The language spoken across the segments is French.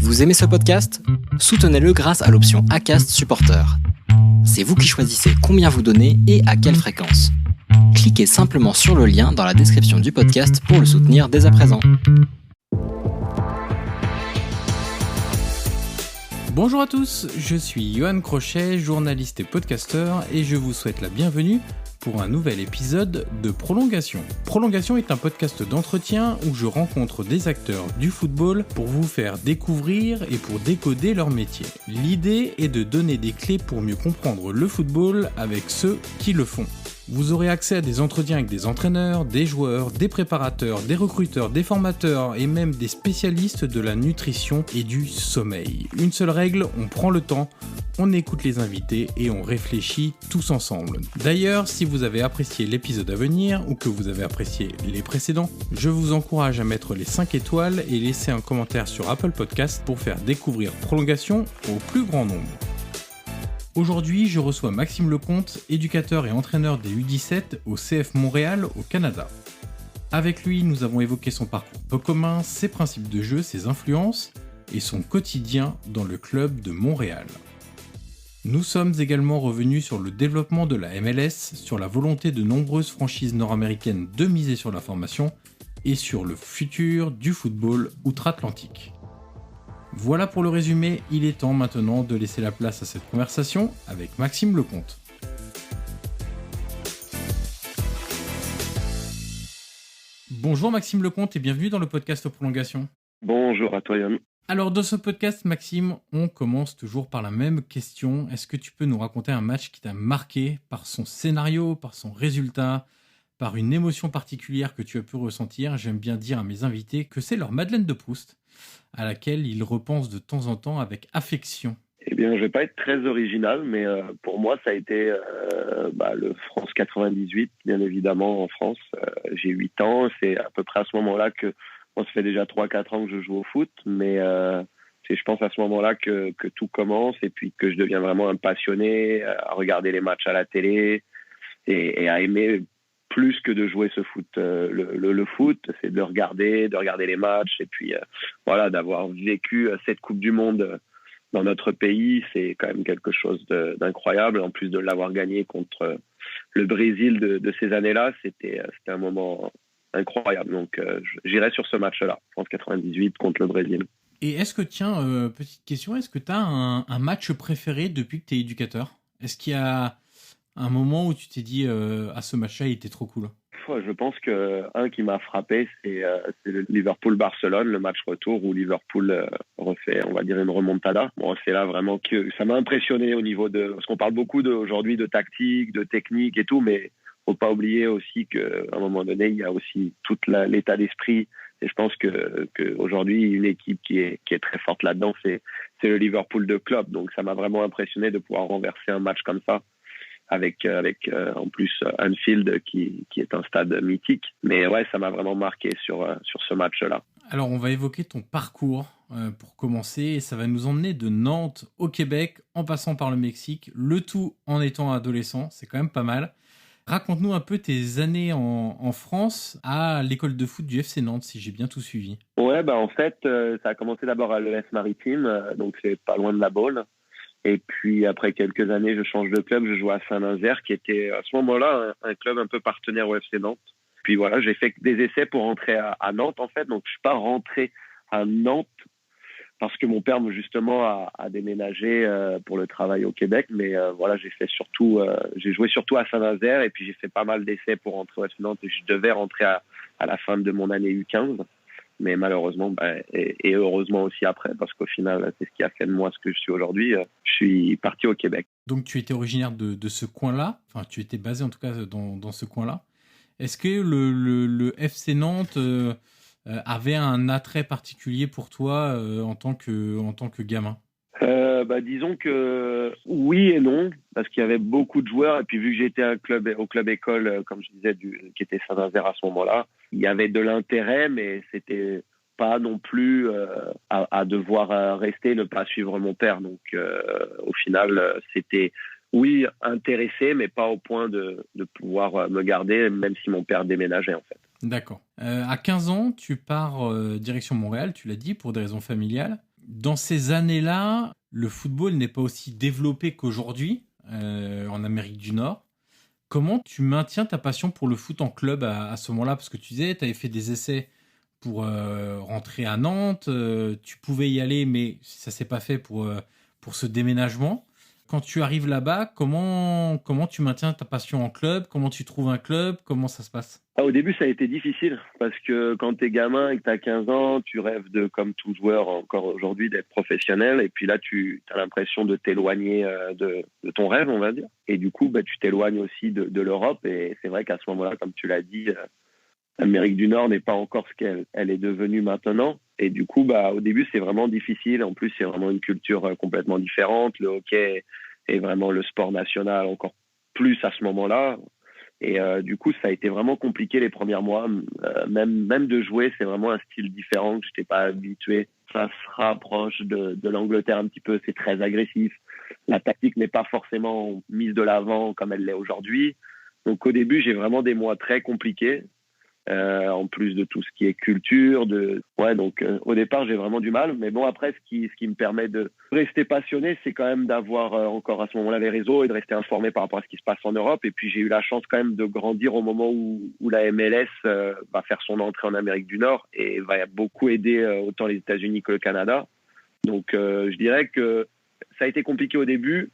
Vous aimez ce podcast ? Soutenez-le grâce à l'option Acast Supporter. C'est vous qui choisissez combien vous donnez et à quelle fréquence. Cliquez simplement sur le lien dans la description du podcast pour le soutenir dès à présent. Bonjour à tous, je suis Johan Crochet, journaliste et podcasteur, et je vous souhaite la bienvenue pour un nouvel épisode de Prolongation. Prolongation est un podcast d'entretien où je rencontre des acteurs du football pour vous faire découvrir et pour décoder leur métier. L'idée est de donner des clés pour mieux comprendre le football avec ceux qui le font. Vous aurez accès à des entretiens avec des entraîneurs, des joueurs, des préparateurs, des recruteurs, des formateurs et même des spécialistes de la nutrition et du sommeil. Une seule règle, on prend le temps, on écoute les invités et on réfléchit tous ensemble. D'ailleurs, si vous avez apprécié l'épisode à venir ou que vous avez apprécié les précédents, je vous encourage à mettre les 5 étoiles et laisser un commentaire sur Apple Podcast pour faire découvrir Prolongation au plus grand nombre. Aujourd'hui, je reçois Maxime Lecomte, éducateur et entraîneur des U17 au CF Montréal au Canada. Avec lui, nous avons évoqué son parcours peu commun, ses principes de jeu, ses influences et son quotidien dans le club de Montréal. Nous sommes également revenus sur le développement de la MLS, sur la volonté de nombreuses franchises nord-américaines de miser sur la formation et sur le futur du football outre-Atlantique. Voilà pour le résumé, il est temps maintenant de laisser la place à cette conversation avec Maxime Lecomte. Bonjour Maxime Lecomte et bienvenue dans le podcast Prolongation. Bonjour à toi Yann. Alors dans ce podcast Maxime, on commence toujours par la même question. Est-ce que tu peux nous raconter un match qui t'a marqué par son scénario, par son résultat, par une émotion particulière que tu as pu ressentir? J'aime bien dire à mes invités que c'est leur Madeleine de Proust, à laquelle ils repensent de temps en temps avec affection. Eh bien, je vais pas être très original, mais pour moi, ça a été le France 98, bien évidemment, en France. J'ai 8 ans, c'est à peu près à ce moment-là que, ça fait déjà 3-4 ans que je joue au foot, mais c'est, je pense, à ce moment-là que tout commence et puis que je deviens vraiment un passionné à regarder les matchs à la télé et à aimer plus que de jouer ce foot. Le foot, c'est de regarder les matchs et puis d'avoir vécu cette Coupe du Monde dans notre pays, c'est quand même quelque chose d'incroyable. En plus de l'avoir gagné contre le Brésil de ces années-là, c'était un moment incroyable. Donc j'irai sur ce match-là, France 98 contre le Brésil. Et est-ce que, petite question, est-ce que tu as un match préféré depuis que tu es éducateur ? Est-ce qu'il y a un moment où tu t'es dit à ce match-là, il était trop cool? Je pense qu'un qui m'a frappé, c'est le Liverpool-Barcelone, le match retour où Liverpool refait, on va dire, une remontada. Bon, c'est là vraiment que ça m'a impressionné au niveau de... Parce qu'on parle beaucoup aujourd'hui de tactique, de technique et tout, mais faut pas oublier aussi qu'à un moment donné, il y a aussi tout l'état d'esprit. Et je pense que aujourd'hui, une équipe qui est très forte là-dedans, c'est le Liverpool de Klopp. Donc ça m'a vraiment impressionné de pouvoir renverser un match comme ça. Avec en plus Anfield qui est un stade mythique. Mais ouais, ça m'a vraiment marqué sur ce match-là. Alors, on va évoquer ton parcours pour commencer. Et ça va nous emmener de Nantes au Québec, en passant par le Mexique, le tout en étant adolescent. C'est quand même pas mal. Raconte-nous un peu tes années en France à l'école de foot du FC Nantes, si j'ai bien tout suivi. Ouais, en fait, ça a commencé d'abord à l'ES Maritime, donc c'est pas loin de la Baule. Et puis, après quelques années, je change de club. Je joue à Saint-Nazaire, qui était à ce moment-là un club un peu partenaire au FC Nantes. Puis voilà, j'ai fait des essais pour rentrer à Nantes, en fait. Donc, je suis pas rentré à Nantes parce que mon père, justement, a déménagé pour le travail au Québec. Mais j'ai joué surtout à Saint-Nazaire. Et puis, j'ai fait pas mal d'essais pour rentrer au FC Nantes. Et je devais rentrer à la fin de mon année U15. Mais malheureusement, et heureusement aussi après, parce qu'au final, c'est ce qui a fait de moi ce que je suis aujourd'hui. Je suis parti au Québec. Donc, tu étais originaire de ce coin-là, enfin, tu étais basé en tout cas dans ce coin-là. Est-ce que le FC Nantes avait un attrait particulier pour toi en tant que gamin ? Disons que oui et non, parce qu'il y avait beaucoup de joueurs. Et puis, vu que j'étais au club école, comme je disais, qui était Saint-Nazaire à ce moment-là, il y avait de l'intérêt, mais c'était pas non plus à devoir rester, ne pas suivre mon père. Donc, au final, c'était, oui, intéressé, mais pas au point de pouvoir me garder, même si mon père déménageait, en fait. D'accord. À 15 ans, tu pars direction Montréal, tu l'as dit, pour des raisons familiales. Dans ces années-là, le football n'est pas aussi développé qu'aujourd'hui en Amérique du Nord. Comment tu maintiens ta passion pour le foot en club à ce moment-là? Parce que tu disais, tu avais fait des essais pour rentrer à Nantes, tu pouvais y aller, mais ça s'est pas fait pour ce déménagement. Quand tu arrives là-bas, comment tu maintiens ta passion en club? Comment tu trouves un club? Comment ça se passe? Au début, ça a été difficile parce que quand t'es gamin et que t'as 15 ans, tu rêves de, comme tout joueur encore aujourd'hui, d'être professionnel. Et puis là, tu as l'impression de t'éloigner de ton rêve, on va dire. Et du coup, tu t'éloignes aussi de l'Europe. Et c'est vrai qu'à ce moment-là, comme tu l'as dit, l'Amérique du Nord n'est pas encore ce qu'elle est devenue maintenant. Et du coup, au début, c'est vraiment difficile. En plus, c'est vraiment une culture complètement différente. Le hockey est vraiment le sport national encore plus à ce moment-là. Et du coup, ça a été vraiment compliqué les premiers mois. Même de jouer, c'est vraiment un style différent que je n'étais pas habitué. Ça se rapproche de l'Angleterre un petit peu. C'est très agressif. La tactique n'est pas forcément mise de l'avant comme elle l'est aujourd'hui. Donc au début, j'ai vraiment des mois très compliqués. En plus de tout ce qui est culture, donc au départ j'ai vraiment du mal, mais bon après ce qui me permet de rester passionné, c'est quand même d'avoir encore à ce moment-là les réseaux et de rester informé par rapport à ce qui se passe en Europe. Et puis j'ai eu la chance quand même de grandir au moment où la MLS va faire son entrée en Amérique du Nord et va beaucoup aider autant les États-Unis que le Canada. Donc je dirais que ça a été compliqué au début.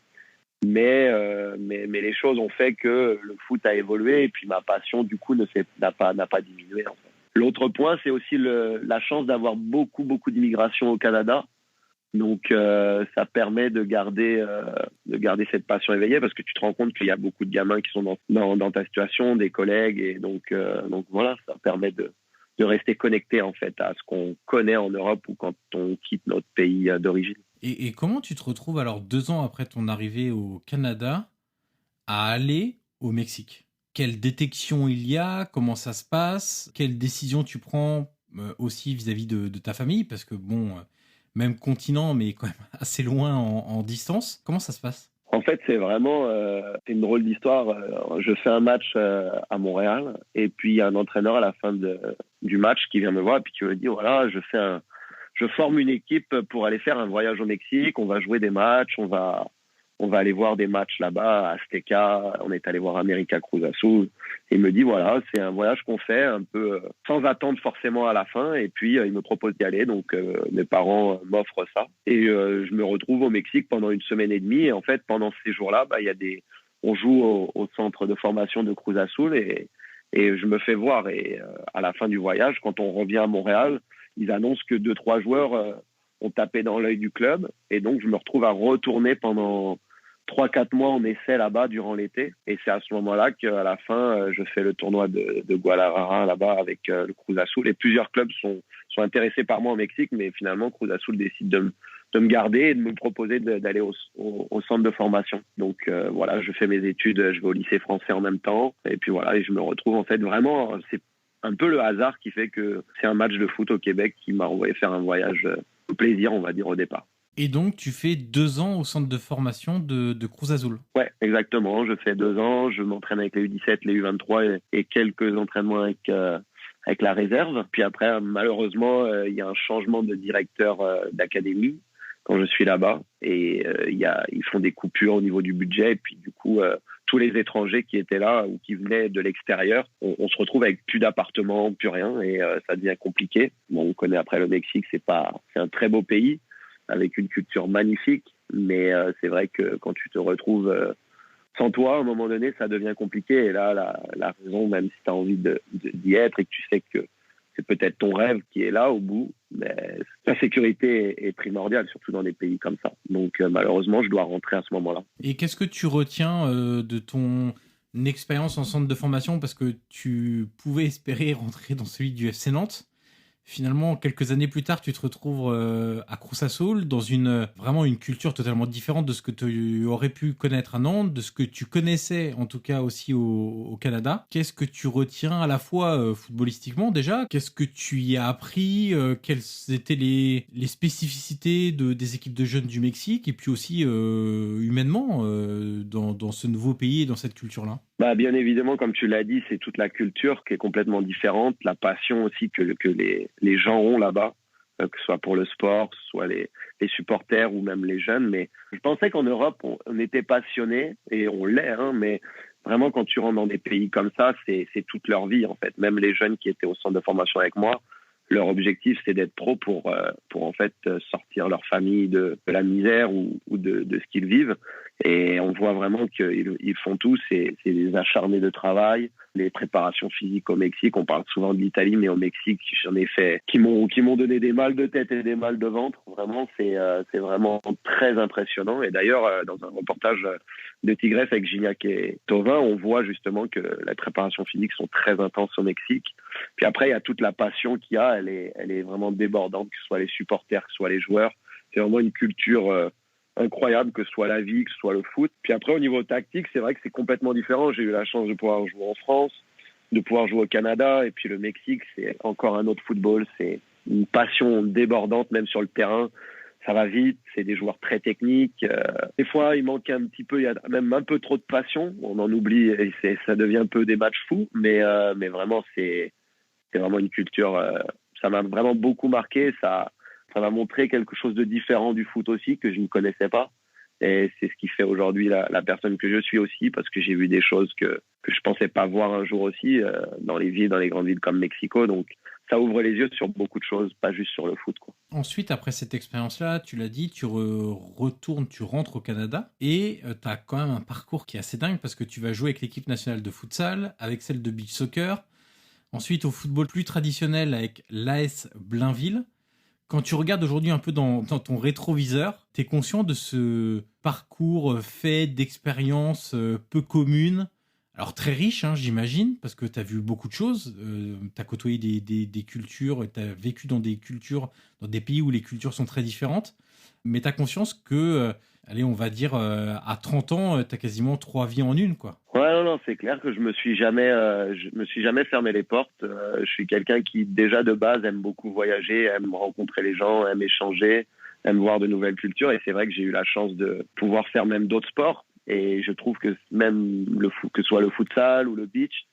Mais les choses ont fait que le foot a évolué et puis ma passion du coup n'a pas diminué en fait. L'autre point, c'est aussi la chance d'avoir beaucoup d'immigration au Canada. Donc ça permet de garder cette passion éveillée parce que tu te rends compte qu'il y a beaucoup de gamins qui sont dans ta situation, des collègues, et donc voilà, ça permet de rester connecté en fait à ce qu'on connaît en Europe ou quand on quitte notre pays d'origine. Et comment tu te retrouves alors 2 ans après ton arrivée au Canada à aller au Mexique? Quelle détection il y a? Comment ça se passe? Quelles décisions tu prends aussi vis-à-vis de ta famille? Parce que même continent, mais quand même assez loin en distance. Comment ça se passe? En fait, c'est vraiment c'est une drôle d'histoire. Je fais un match à Montréal et puis il y a un entraîneur à la fin du match qui vient me voir et puis qui me dit voilà, je forme une équipe pour aller faire un voyage au Mexique. On va jouer des matchs, on va aller voir des matchs là-bas à Azteca. On est allé voir América Cruz Azul. Et il me dit voilà, c'est un voyage qu'on fait un peu sans attendre forcément à la fin. Et puis il me propose d'y aller. Donc mes parents m'offrent ça. Et je me retrouve au Mexique pendant 1 semaine et demie. Et en fait, pendant ces jours-là, on joue au centre de formation de Cruz Azul et je me fais voir. Et à la fin du voyage, quand on revient à Montréal, ils annoncent que 2-3 joueurs ont tapé dans l'œil du club. Et donc, je me retrouve à retourner pendant 3-4 mois en essai là-bas durant l'été. Et c'est à ce moment-là qu'à la fin, je fais le tournoi de Guadalajara là-bas avec le Cruz Azul. Et plusieurs clubs sont intéressés par moi au Mexique, mais finalement, Cruz Azul décide de me garder et de me proposer d'aller au centre de formation. Donc voilà, je fais mes études, je vais au lycée français en même temps. Et puis voilà, et je me retrouve en fait vraiment, c'est un peu le hasard qui fait que c'est un match de foot au Québec qui m'a envoyé faire un voyage au plaisir, on va dire, au départ. Et donc, tu fais 2 ans au centre de formation de Cruz Azul. Ouais, exactement. Je fais 2 ans. Je m'entraîne avec les U17, les U23 et quelques entraînements avec la réserve. Puis après, malheureusement, il y a un changement de directeur d'académie quand je suis là-bas. Et ils font des coupures au niveau du budget. Et puis du coup, tous les étrangers qui étaient là ou qui venaient de l'extérieur, on se retrouve avec plus d'appartements, plus rien. Et ça devient compliqué. Bon, on connaît après le Mexique, c'est un très beau pays avec une culture magnifique. Mais c'est vrai que quand tu te retrouves sans toi, à un moment donné, ça devient compliqué. Et là, la raison, même si tu as envie d'y être et que tu sais que c'est peut-être ton rêve qui est là au bout, mais la sécurité est primordiale, surtout dans des pays comme ça. Donc malheureusement, je dois rentrer à ce moment-là. Et qu'est-ce que tu retiens de ton expérience en centre de formation? Parce que tu pouvais espérer rentrer dans celui du FC Nantes. Finalement, quelques années plus tard, tu te retrouves à Cruz Azul, dans vraiment une culture totalement différente de ce que tu aurais pu connaître à Nantes, de ce que tu connaissais en tout cas aussi au Canada. Qu'est-ce que tu retiens à la fois footballistiquement déjà? Qu'est-ce que tu y as appris? Quelles étaient les spécificités des équipes de jeunes du Mexique? Et puis aussi humainement dans ce nouveau pays et dans cette culture-là? Bien évidemment, comme tu l'as dit, c'est toute la culture qui est complètement différente, la passion aussi que les gens ont là-bas. que ce soit pour le sport, que ce soit les supporters ou même les jeunes. Mais je pensais qu'en Europe, on était passionnés, et on l'est, hein, mais vraiment, quand tu rentres dans des pays comme ça, c'est toute leur vie, en fait. Même les jeunes qui étaient au centre de formation avec moi, leur objectif, c'est d'être pro pour en fait sortir leur famille de la misère ou de ce qu'ils vivent. Et on voit vraiment qu'ils font tout, c'est des acharnés de travail. Les préparations physiques au Mexique, on parle souvent de l'Italie, mais au Mexique, j'en ai fait qui m'ont donné des mal de tête et des mal de ventre. Vraiment, c'est vraiment très impressionnant. Et d'ailleurs, dans un reportage de Tigresse avec Gignac et Thauvin, on voit justement que les préparations physiques sont très intenses au Mexique. Puis après, il y a toute la passion qu'il y a, elle est vraiment débordante, que ce soit les supporters, que ce soit les joueurs. C'est vraiment une culture incroyable, que ce soit la vie, que ce soit le foot. Puis après, au niveau tactique, c'est vrai que c'est complètement différent. J'ai eu la chance de pouvoir jouer en France, de pouvoir jouer au Canada, et puis le Mexique, c'est encore un autre football. C'est une passion débordante, même sur le terrain. Ça va vite, c'est des joueurs très techniques. Des fois, il manque un petit peu, il y a même un peu trop de passion. On en oublie et ça devient un peu des matchs fous. Mais vraiment, c'est vraiment une culture. Ça m'a vraiment beaucoup marqué. Ça m'a montré quelque chose de différent du foot aussi, que je ne connaissais pas. Et c'est ce qui fait aujourd'hui la personne que je suis aussi, parce que j'ai vu des choses que je pensais pas voir un jour aussi dans les grandes villes comme Mexico. Donc, ça ouvre les yeux sur beaucoup de choses, pas juste sur le foot, quoi. Ensuite, après cette expérience-là, tu l'as dit, tu retournes, tu rentres au Canada et tu as quand même un parcours qui est assez dingue parce que tu vas jouer avec l'équipe nationale de futsal, avec celle de beach soccer, ensuite au football plus traditionnel avec l'AS Blainville. Quand tu regardes aujourd'hui un peu dans ton rétroviseur, tu es conscient de ce parcours fait d'expériences peu communes. Alors très riche, hein, j'imagine, parce que tu as vu beaucoup de choses, tu as côtoyé des cultures, tu as vécu dans des cultures, dans des pays où les cultures sont très différentes, mais tu as conscience que, allez, on va dire, à 30 ans, tu as quasiment 3 vies en une, quoi. Ouais, non, c'est clair que je me suis jamais fermé les portes. Je suis quelqu'un qui, déjà de base, aime beaucoup voyager, aime rencontrer les gens, aime échanger, aime voir de nouvelles cultures, et c'est vrai que j'ai eu la chance de pouvoir faire même d'autres sports. Et je trouve que même que ce soit le futsal ou le beach,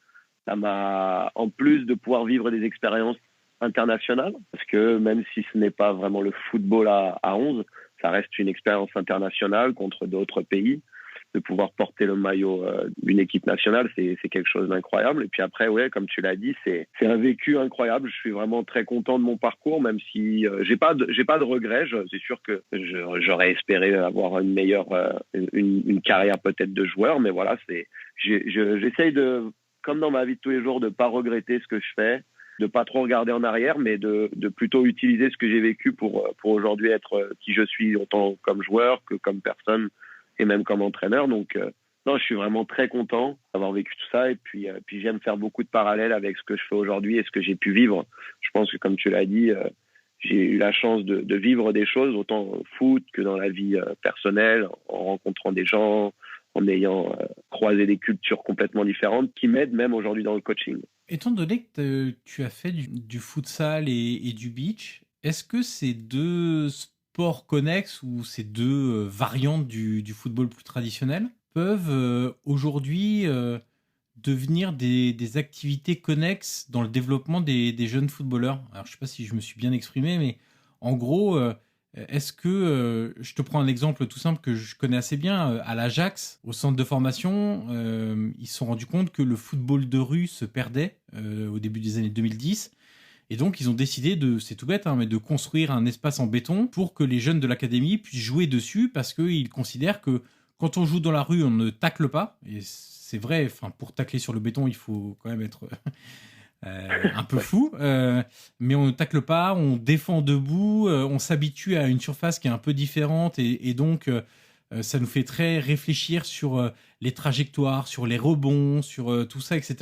ça m'a, en plus de pouvoir vivre des expériences internationales, parce que même si ce n'est pas vraiment le football à 11, ça reste une expérience internationale contre d'autres pays. De pouvoir porter le maillot d'une équipe nationale, c'est quelque chose d'incroyable. Et puis après, ouais, comme tu l'as dit, c'est un vécu incroyable. Je suis vraiment très content de mon parcours, même si j'ai pas de regrets. C'est sûr que j'aurais espéré avoir une meilleure une carrière peut-être de joueur, mais voilà, j'essaye de, comme dans ma vie de tous les jours, de pas regretter ce que je fais, de pas trop regarder en arrière, mais de plutôt utiliser ce que j'ai vécu pour aujourd'hui être qui je suis, autant comme joueur que comme personne et même comme entraîneur. Donc, non, je suis vraiment très content d'avoir vécu tout ça. Et puis j'aime faire beaucoup de parallèles avec ce que je fais aujourd'hui et ce que j'ai pu vivre. Je pense que, comme tu l'as dit, j'ai eu la chance de vivre des choses, autant au foot que dans la vie personnelle, en rencontrant des gens, en ayant croisé des cultures complètement différentes qui m'aident même aujourd'hui dans le coaching. Étant donné que tu as fait du futsal et du beach, est-ce que ces deux sports connexes ou ces deux variantes du football plus traditionnel peuvent aujourd'hui devenir des activités connexes dans le développement des jeunes footballeurs? Alors, je ne sais pas si je me suis bien exprimé, mais en gros, est-ce que, je te prends un exemple tout simple que je connais assez bien, à l'Ajax, au centre de formation, ils se sont rendus compte que le football de rue se perdait au début des années 2010. Et donc, ils ont décidé c'est tout bête, hein, mais de construire un espace en béton pour que les jeunes de l'académie puissent jouer dessus, parce qu'ils considèrent que quand on joue dans la rue, on ne tacle pas. Et c'est vrai, enfin, pour tacler sur le béton, il faut quand même être un peu fou. Mais on ne tacle pas, on défend debout, on s'habitue à une surface qui est un peu différente. Et donc, ça nous fait très réfléchir sur les trajectoires, sur les rebonds, sur tout ça, etc.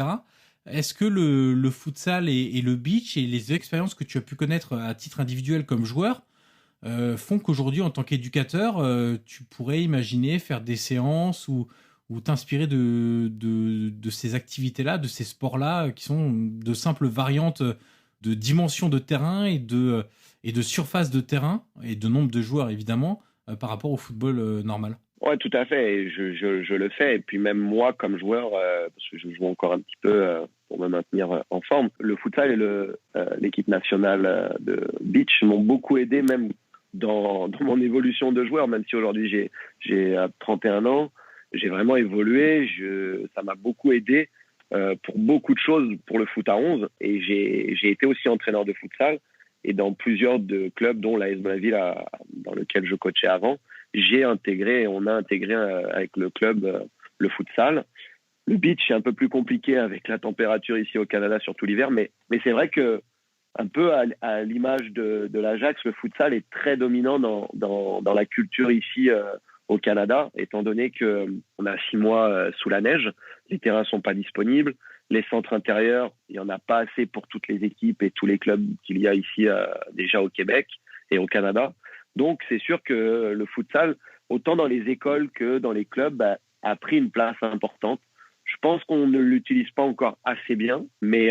Est-ce que le futsal et le beach et les expériences que tu as pu connaître à titre individuel comme joueur font qu'aujourd'hui, en tant qu'éducateur, tu pourrais imaginer faire des séances ou t'inspirer de ces activités-là, de ces sports-là, qui sont de simples variantes de dimension de terrain et de surface de terrain et de nombre de joueurs, évidemment, par rapport au football normal? Ouais, tout à fait. Et je le fais. Et puis même moi, comme joueur, parce que je joue encore un petit peu pour me maintenir en forme. Le futsal et l'équipe nationale de beach m'ont beaucoup aidé, même dans mon évolution de joueur, même si aujourd'hui j'ai 31 ans. J'ai vraiment évolué, ça m'a beaucoup aidé pour beaucoup de choses pour le foot à 11. Et j'ai été aussi entraîneur de futsal. Et dans plusieurs de clubs, dont l'AS Blainville, dans lequel je coachais avant, on a intégré avec le club le futsal. Le beach, c'est un peu plus compliqué avec la température ici au Canada, surtout l'hiver. Mais c'est vrai que, un peu à l'image de l'Ajax, le futsal est très dominant dans la culture ici au Canada, étant donné qu'on a 6 mois sous la neige, les terrains sont pas disponibles, les centres intérieurs, il n'y en a pas assez pour toutes les équipes et tous les clubs qu'il y a ici déjà au Québec et au Canada. Donc c'est sûr que le futsal, autant dans les écoles que dans les clubs, a pris une place importante. Je pense qu'on ne l'utilise pas encore assez bien, mais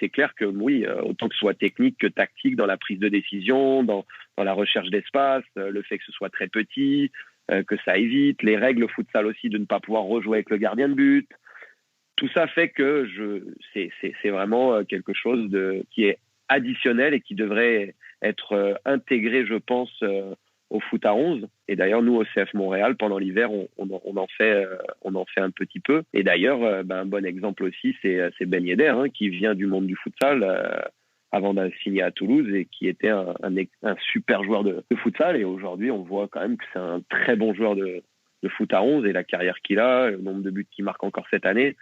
c'est clair que oui, autant que ce soit technique que tactique dans la prise de décision, dans la recherche d'espace, le fait que ce soit très petit, que ça évite, les règles au futsal aussi de ne pas pouvoir rejouer avec le gardien de but. Tout ça fait que c'est vraiment quelque chose qui est additionnel et qui devrait être intégré, je pense, au foot à 11. Et d'ailleurs, nous, au CF Montréal, pendant l'hiver, on en fait un petit peu. Et d'ailleurs, un bon exemple aussi, c'est Ben Yedder, qui vient du monde du futsal avant de signer à Toulouse et qui était un super joueur de futsal. Et aujourd'hui, on voit quand même que c'est un très bon joueur de foot à 11 et la carrière qu'il a, le nombre de buts qu'il marque encore cette année.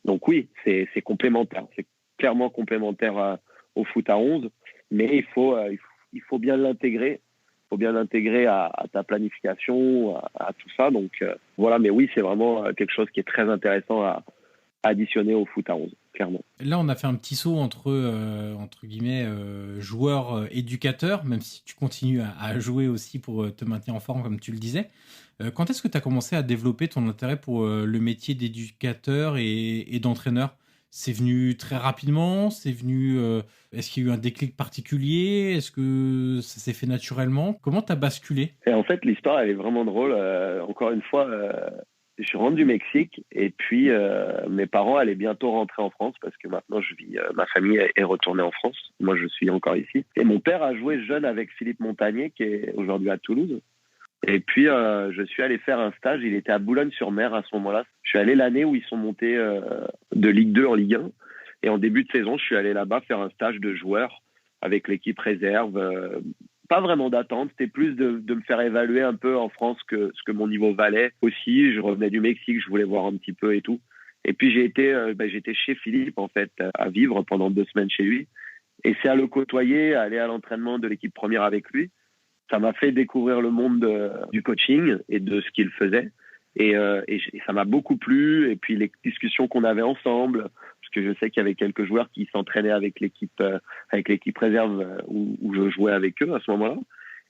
Donc oui, c'est complémentaire. C'est clairement complémentaire au foot à 11, mais il faut bien l'intégrer. Il faut bien l'intégrer à ta planification, à tout ça. Donc voilà, mais oui, c'est vraiment quelque chose qui est très intéressant à additionner au foot à 11, clairement. Là, on a fait un petit saut entre guillemets joueur éducateur, même si tu continues à jouer aussi pour te maintenir en forme, comme tu le disais. Quand est-ce que tu as commencé à développer ton intérêt pour le métier d'éducateur et d'entraîneur ? C'est venu très rapidement ? Est-ce qu'il y a eu un déclic particulier ? Est-ce que ça s'est fait naturellement ? Comment tu as basculé ? Et en fait, l'histoire, elle est vraiment drôle. Encore une fois, je rentre du Mexique et puis mes parents allaient bientôt rentrer en France parce que maintenant ma famille est retournée en France. Moi, je suis encore ici. Et mon père a joué jeune avec Philippe Montagnier, qui est aujourd'hui à Toulouse. Et puis, je suis allé faire un stage. Il était à Boulogne-sur-Mer à ce moment-là. Je suis allé l'année où ils sont montés de Ligue 2 en Ligue 1. Et en début de saison, je suis allé là-bas faire un stage de joueur avec l'équipe réserve. Pas vraiment d'attente, c'était plus de me faire évaluer un peu en France ce que mon niveau valait aussi. Je revenais du Mexique, je voulais voir un petit peu et tout. Et puis j'étais chez Philippe en fait à vivre pendant 2 semaines chez lui. Et c'est à le côtoyer, à aller à l'entraînement de l'équipe première avec lui. Ça m'a fait découvrir le monde du coaching et de ce qu'il faisait. Et ça m'a beaucoup plu. Et puis les discussions qu'on avait ensemble, parce que je sais qu'il y avait quelques joueurs qui s'entraînaient avec l'équipe réserve où je jouais avec eux à ce moment-là.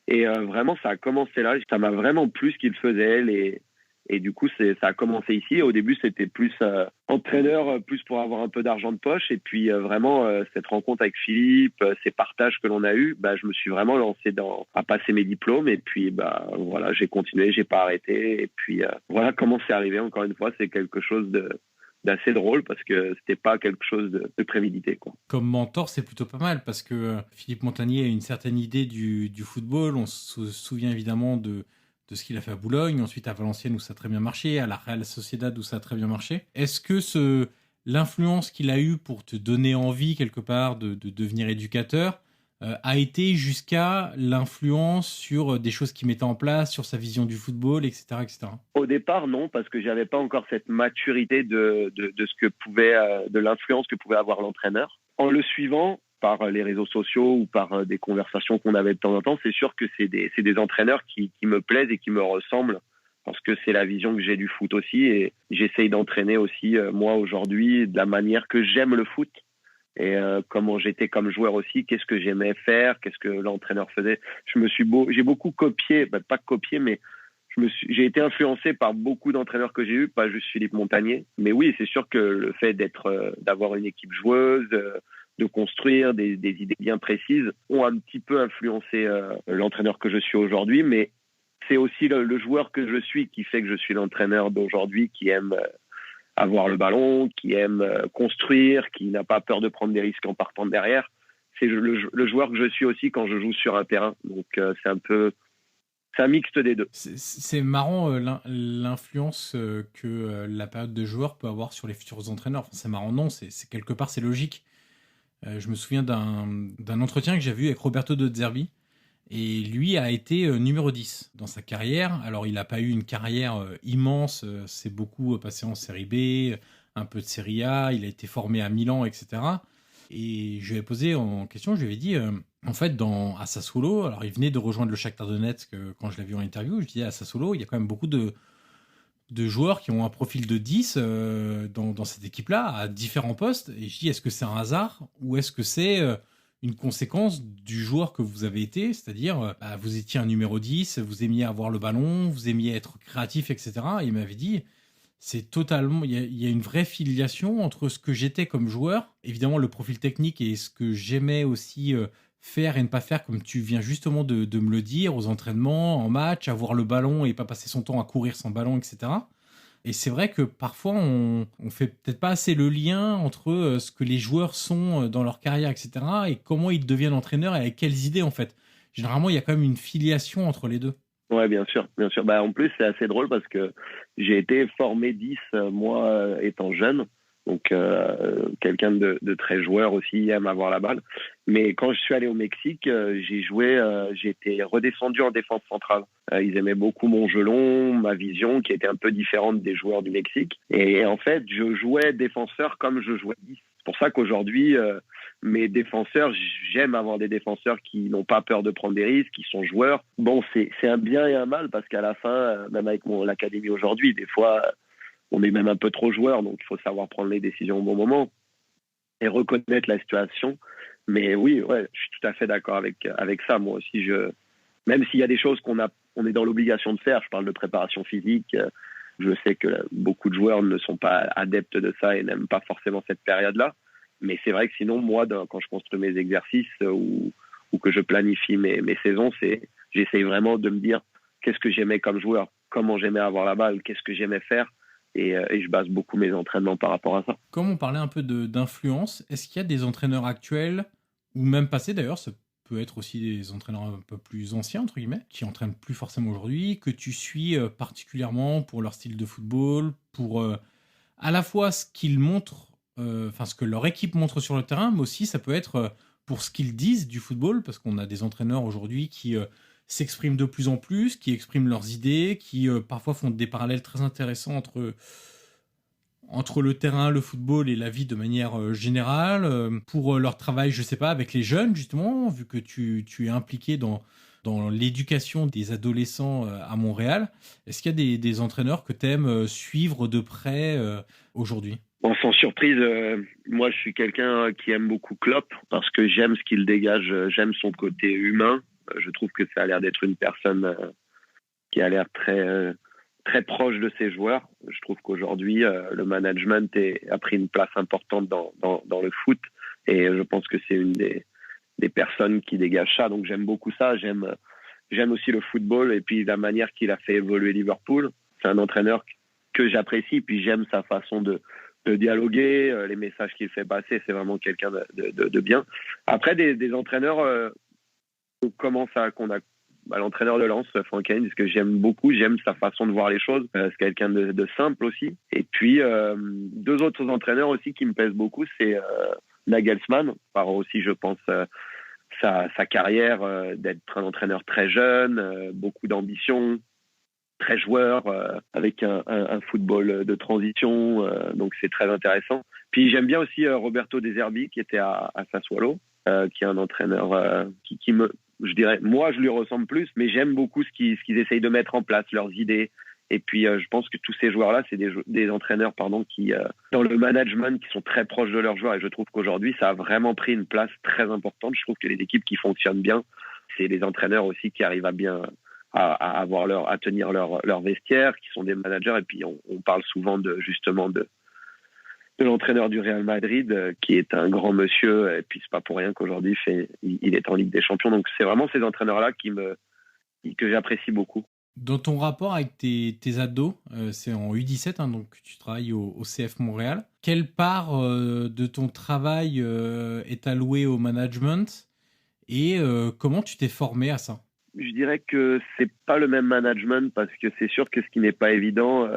Et vraiment, ça a commencé là. Ça m'a vraiment plu ce qu'ils faisaient. Et du coup, ça a commencé ici. Au début, c'était plus entraîneur, plus pour avoir un peu d'argent de poche. Et puis vraiment, cette rencontre avec Philippe, ces partages que l'on a eus, je me suis vraiment lancé à passer mes diplômes. Et puis voilà, j'ai continué, j'ai pas arrêté. Et puis voilà comment c'est arrivé. Encore une fois, c'est quelque chose d'assez drôle parce que c'était pas quelque chose de prémédité, quoi. Comme mentor, c'est plutôt pas mal parce que Philippe Montagnier a une certaine idée du football. On se souvient évidemment de ce qu'il a fait à Boulogne, ensuite à Valenciennes où ça a très bien marché, à la Real Sociedad où ça a très bien marché. Est-ce que l'influence qu'il a eue pour te donner envie quelque part de devenir éducateur a été jusqu'à l'influence sur des choses qu'il mettait en place, sur sa vision du football, etc., etc. Au départ, non, parce que j'avais pas encore cette maturité de l'influence que pouvait avoir l'entraîneur. En le suivant par les réseaux sociaux ou par des conversations qu'on avait de temps en temps, c'est sûr que c'est des entraîneurs qui me plaisent et qui me ressemblent parce que c'est la vision que j'ai du foot aussi et j'essaye d'entraîner aussi moi aujourd'hui de la manière que j'aime le foot. Et comment j'étais comme joueur aussi, qu'est-ce que j'aimais faire, qu'est-ce que l'entraîneur faisait. J'ai beaucoup copié, pas copié, mais j'ai été influencé par beaucoup d'entraîneurs que j'ai eus, pas juste Philippe Montagnier. Mais oui, c'est sûr que le fait d'avoir une équipe joueuse, de construire des idées bien précises, ont un petit peu influencé l'entraîneur que je suis aujourd'hui. Mais c'est aussi le joueur que je suis qui fait que je suis l'entraîneur d'aujourd'hui qui aime avoir le ballon, qui aime construire, qui n'a pas peur de prendre des risques en partant de derrière. C'est le joueur que je suis aussi quand je joue sur un terrain. Donc c'est un mixte des deux. C'est marrant l'influence que la période de joueur peut avoir sur les futurs entraîneurs. Enfin, c'est marrant, non, c'est quelque part c'est logique. Je me souviens d'un entretien que j'ai vu avec Roberto De Zerbi. Et lui a été numéro 10 dans sa carrière. Alors, il n'a pas eu une carrière immense. C'est beaucoup passé en Série B, un peu de Série A. Il a été formé à Milan, etc. Et je lui ai posé en question, je lui ai dit, en fait, à Sassuolo, alors il venait de rejoindre le Shakhtar Donetsk quand je l'ai vu en interview, je disais à Sassuolo, il y a quand même beaucoup de joueurs qui ont un profil de 10 dans cette équipe-là, à différents postes. Et je dis, est-ce que c'est un hasard ou est-ce que c'est une conséquence du joueur que vous avez été, c'est-à-dire vous étiez un numéro 10, vous aimiez avoir le ballon, vous aimiez être créatif, etc. Et il m'avait dit, c'est totalement, il y a une vraie filiation entre ce que j'étais comme joueur, évidemment le profil technique et ce que j'aimais aussi faire et ne pas faire, comme tu viens justement de me le dire, aux entraînements, en match, avoir le ballon et pas passer son temps à courir sans ballon, etc. Et c'est vrai que parfois, on fait peut-être pas assez le lien entre ce que les joueurs sont dans leur carrière, etc., et comment ils deviennent entraîneurs et avec quelles idées, en fait. Généralement, il y a quand même une filiation entre les deux. Ouais, bien sûr, bien sûr. En plus, c'est assez drôle parce que j'ai été formé 10, moi, étant jeune. Donc, quelqu'un de très joueur aussi, aime avoir la balle. Mais quand je suis allé au Mexique, j'ai été redescendu en défense centrale. Ils aimaient beaucoup mon jeu long, ma vision, qui était un peu différente des joueurs du Mexique. Et en fait, je jouais défenseur comme je jouais 10. C'est pour ça qu'aujourd'hui, mes défenseurs, j'aime avoir des défenseurs qui n'ont pas peur de prendre des risques, qui sont joueurs. Bon, c'est un bien et un mal parce qu'à la fin, même avec l'académie aujourd'hui, des fois, on est même un peu trop joueur, donc il faut savoir prendre les décisions au bon moment et reconnaître la situation. Mais oui, ouais, je suis tout à fait d'accord avec ça. Moi aussi, même s'il y a des choses on est dans l'obligation de faire, je parle de préparation physique, je sais que beaucoup de joueurs ne sont pas adeptes de ça et n'aiment pas forcément cette période-là. Mais c'est vrai que sinon, moi, quand je construis mes exercices ou que je planifie mes saisons, j'essaye vraiment de me dire qu'est-ce que j'aimais comme joueur, comment j'aimais avoir la balle, qu'est-ce que j'aimais faire. Et je base beaucoup mes entraînements par rapport à ça. Comme on parlait un peu d'influence, est-ce qu'il y a des entraîneurs actuels, ou même passés d'ailleurs, ça peut être aussi des entraîneurs un peu plus anciens, entre guillemets, qui entraînent plus forcément aujourd'hui, que tu suis particulièrement pour leur style de football, pour à la fois ce qu'ils montrent, ce que leur équipe montre sur le terrain, mais aussi ça peut être pour ce qu'ils disent du football, parce qu'on a des entraîneurs aujourd'hui qui s'expriment de plus en plus, qui expriment leurs idées, qui parfois font des parallèles très intéressants entre le terrain, le football et la vie de manière générale, pour leur travail, je sais pas, avec les jeunes justement, vu que tu es impliqué dans l'éducation des adolescents à Montréal. Est-ce qu'il y a des entraîneurs que tu aimes suivre de près aujourd'hui ? Bon, sans surprise, moi je suis quelqu'un qui aime beaucoup Klopp parce que j'aime ce qu'il dégage, j'aime son côté humain. Je trouve que ça a l'air d'être une personne qui a l'air très proche de ses joueurs. Je trouve qu'aujourd'hui, le management a pris une place importante dans le foot et je pense que c'est une des personnes qui dégage ça. Donc j'aime beaucoup ça. J'aime aussi le football et puis la manière qu'il a fait évoluer Liverpool. C'est un entraîneur que j'apprécie, puis j'aime sa façon de dialoguer, les messages qu'il fait passer. C'est vraiment quelqu'un de bien. Après, des entraîneurs... l'entraîneur de Lens, Franck Hain, ce que j'aime beaucoup, j'aime sa façon de voir les choses. C'est quelqu'un de simple aussi. Et puis, deux autres entraîneurs aussi qui me plaisent beaucoup, c'est Nagelsmann, par aussi, je pense, sa carrière d'être un entraîneur très jeune, beaucoup d'ambition, très joueur, avec un football de transition. Donc, c'est très intéressant. Puis, j'aime bien aussi Roberto De Zerbi, qui était à Sassuolo, qui est un entraîneur qui me... Je dirais, moi, je lui ressemble plus, mais j'aime beaucoup ce qu'ils essayent de mettre en place, leurs idées. Et puis, je pense que tous ces joueurs-là, c'est des entraîneurs qui, dans le management, qui sont très proches de leurs joueurs. Et je trouve qu'aujourd'hui, ça a vraiment pris une place très importante. Je trouve que les équipes qui fonctionnent bien, c'est les entraîneurs aussi qui arrivent à tenir leur vestiaire, qui sont des managers. Et puis, on parle souvent de l'entraîneur du Real Madrid, qui est un grand monsieur, et puis c'est pas pour rien qu'aujourd'hui il est en Ligue des Champions. Donc c'est vraiment ces entraîneurs-là que j'apprécie beaucoup. Dans ton rapport avec tes ados, c'est en U17, hein, donc tu travailles au CF Montréal. Quelle part de ton travail est allouée au management et comment tu t'es formé à ça? Je dirais que c'est pas le même management parce que c'est sûr que ce qui n'est pas évident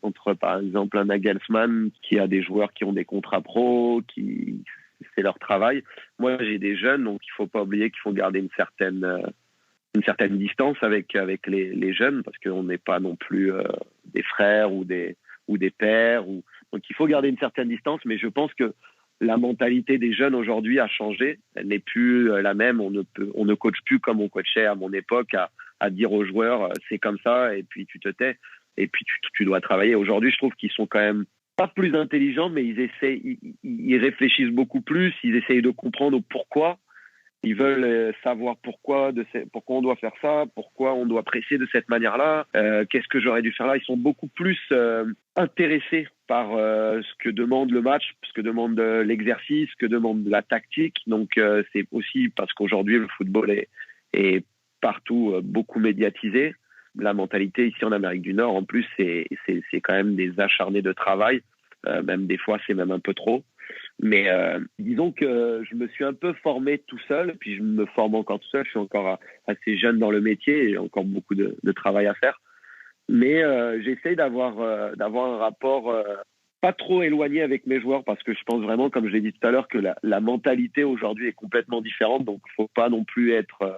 entre par exemple un Nagelsmann qui a des joueurs qui ont des contrats pro, qui c'est leur travail. Moi, j'ai des jeunes, donc il faut pas oublier qu'il faut garder une certaine distance avec les jeunes parce qu'on n'est pas non plus des frères ou des pères. Donc il faut garder une certaine distance, mais je pense que la mentalité des jeunes aujourd'hui a changé. Elle n'est plus la même. On ne coach plus comme on coachait à mon époque à dire aux joueurs c'est comme ça et puis tu te tais et puis tu dois travailler. Aujourd'hui, je trouve qu'ils sont quand même pas plus intelligents, mais ils réfléchissent beaucoup plus. Ils essayent de comprendre pourquoi. Ils veulent savoir pourquoi on doit faire ça, pourquoi on doit presser de cette manière-là, qu'est-ce que j'aurais dû faire là. Ils sont beaucoup plus intéressés par ce que demande le match, ce que demande l'exercice, ce que demande la tactique. Donc c'est aussi parce qu'aujourd'hui le football est partout beaucoup médiatisé. La mentalité ici en Amérique du Nord, en plus, c'est quand même des acharnés de travail. Même des fois, c'est même un peu trop. Mais disons que je me suis un peu formé tout seul, puis je me forme encore tout seul. Je suis encore assez jeune dans le métier et j'ai encore beaucoup de travail à faire. Mais j'essaye d'avoir un rapport pas trop éloigné avec mes joueurs parce que je pense vraiment, comme je l'ai dit tout à l'heure, que la mentalité aujourd'hui est complètement différente. Donc, il ne faut pas non plus être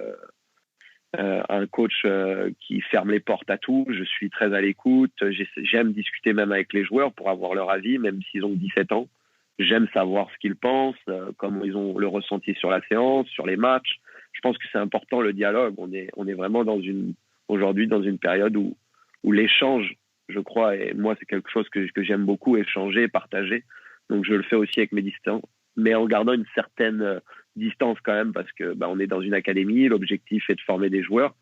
un coach qui ferme les portes à tout. Je suis très à l'écoute. J'aime discuter même avec les joueurs pour avoir leur avis, même s'ils ont 17 ans. J'aime savoir ce qu'ils pensent, comment ils ont le ressenti sur la séance, sur les matchs. Je pense que c'est important le dialogue. On est vraiment aujourd'hui dans une période où l'échange, je crois, et moi c'est quelque chose que j'aime beaucoup, échanger, partager. Donc je le fais aussi avec mes distances, mais en gardant une certaine distance quand même parce que on est dans une académie. L'objectif est de former des joueurs,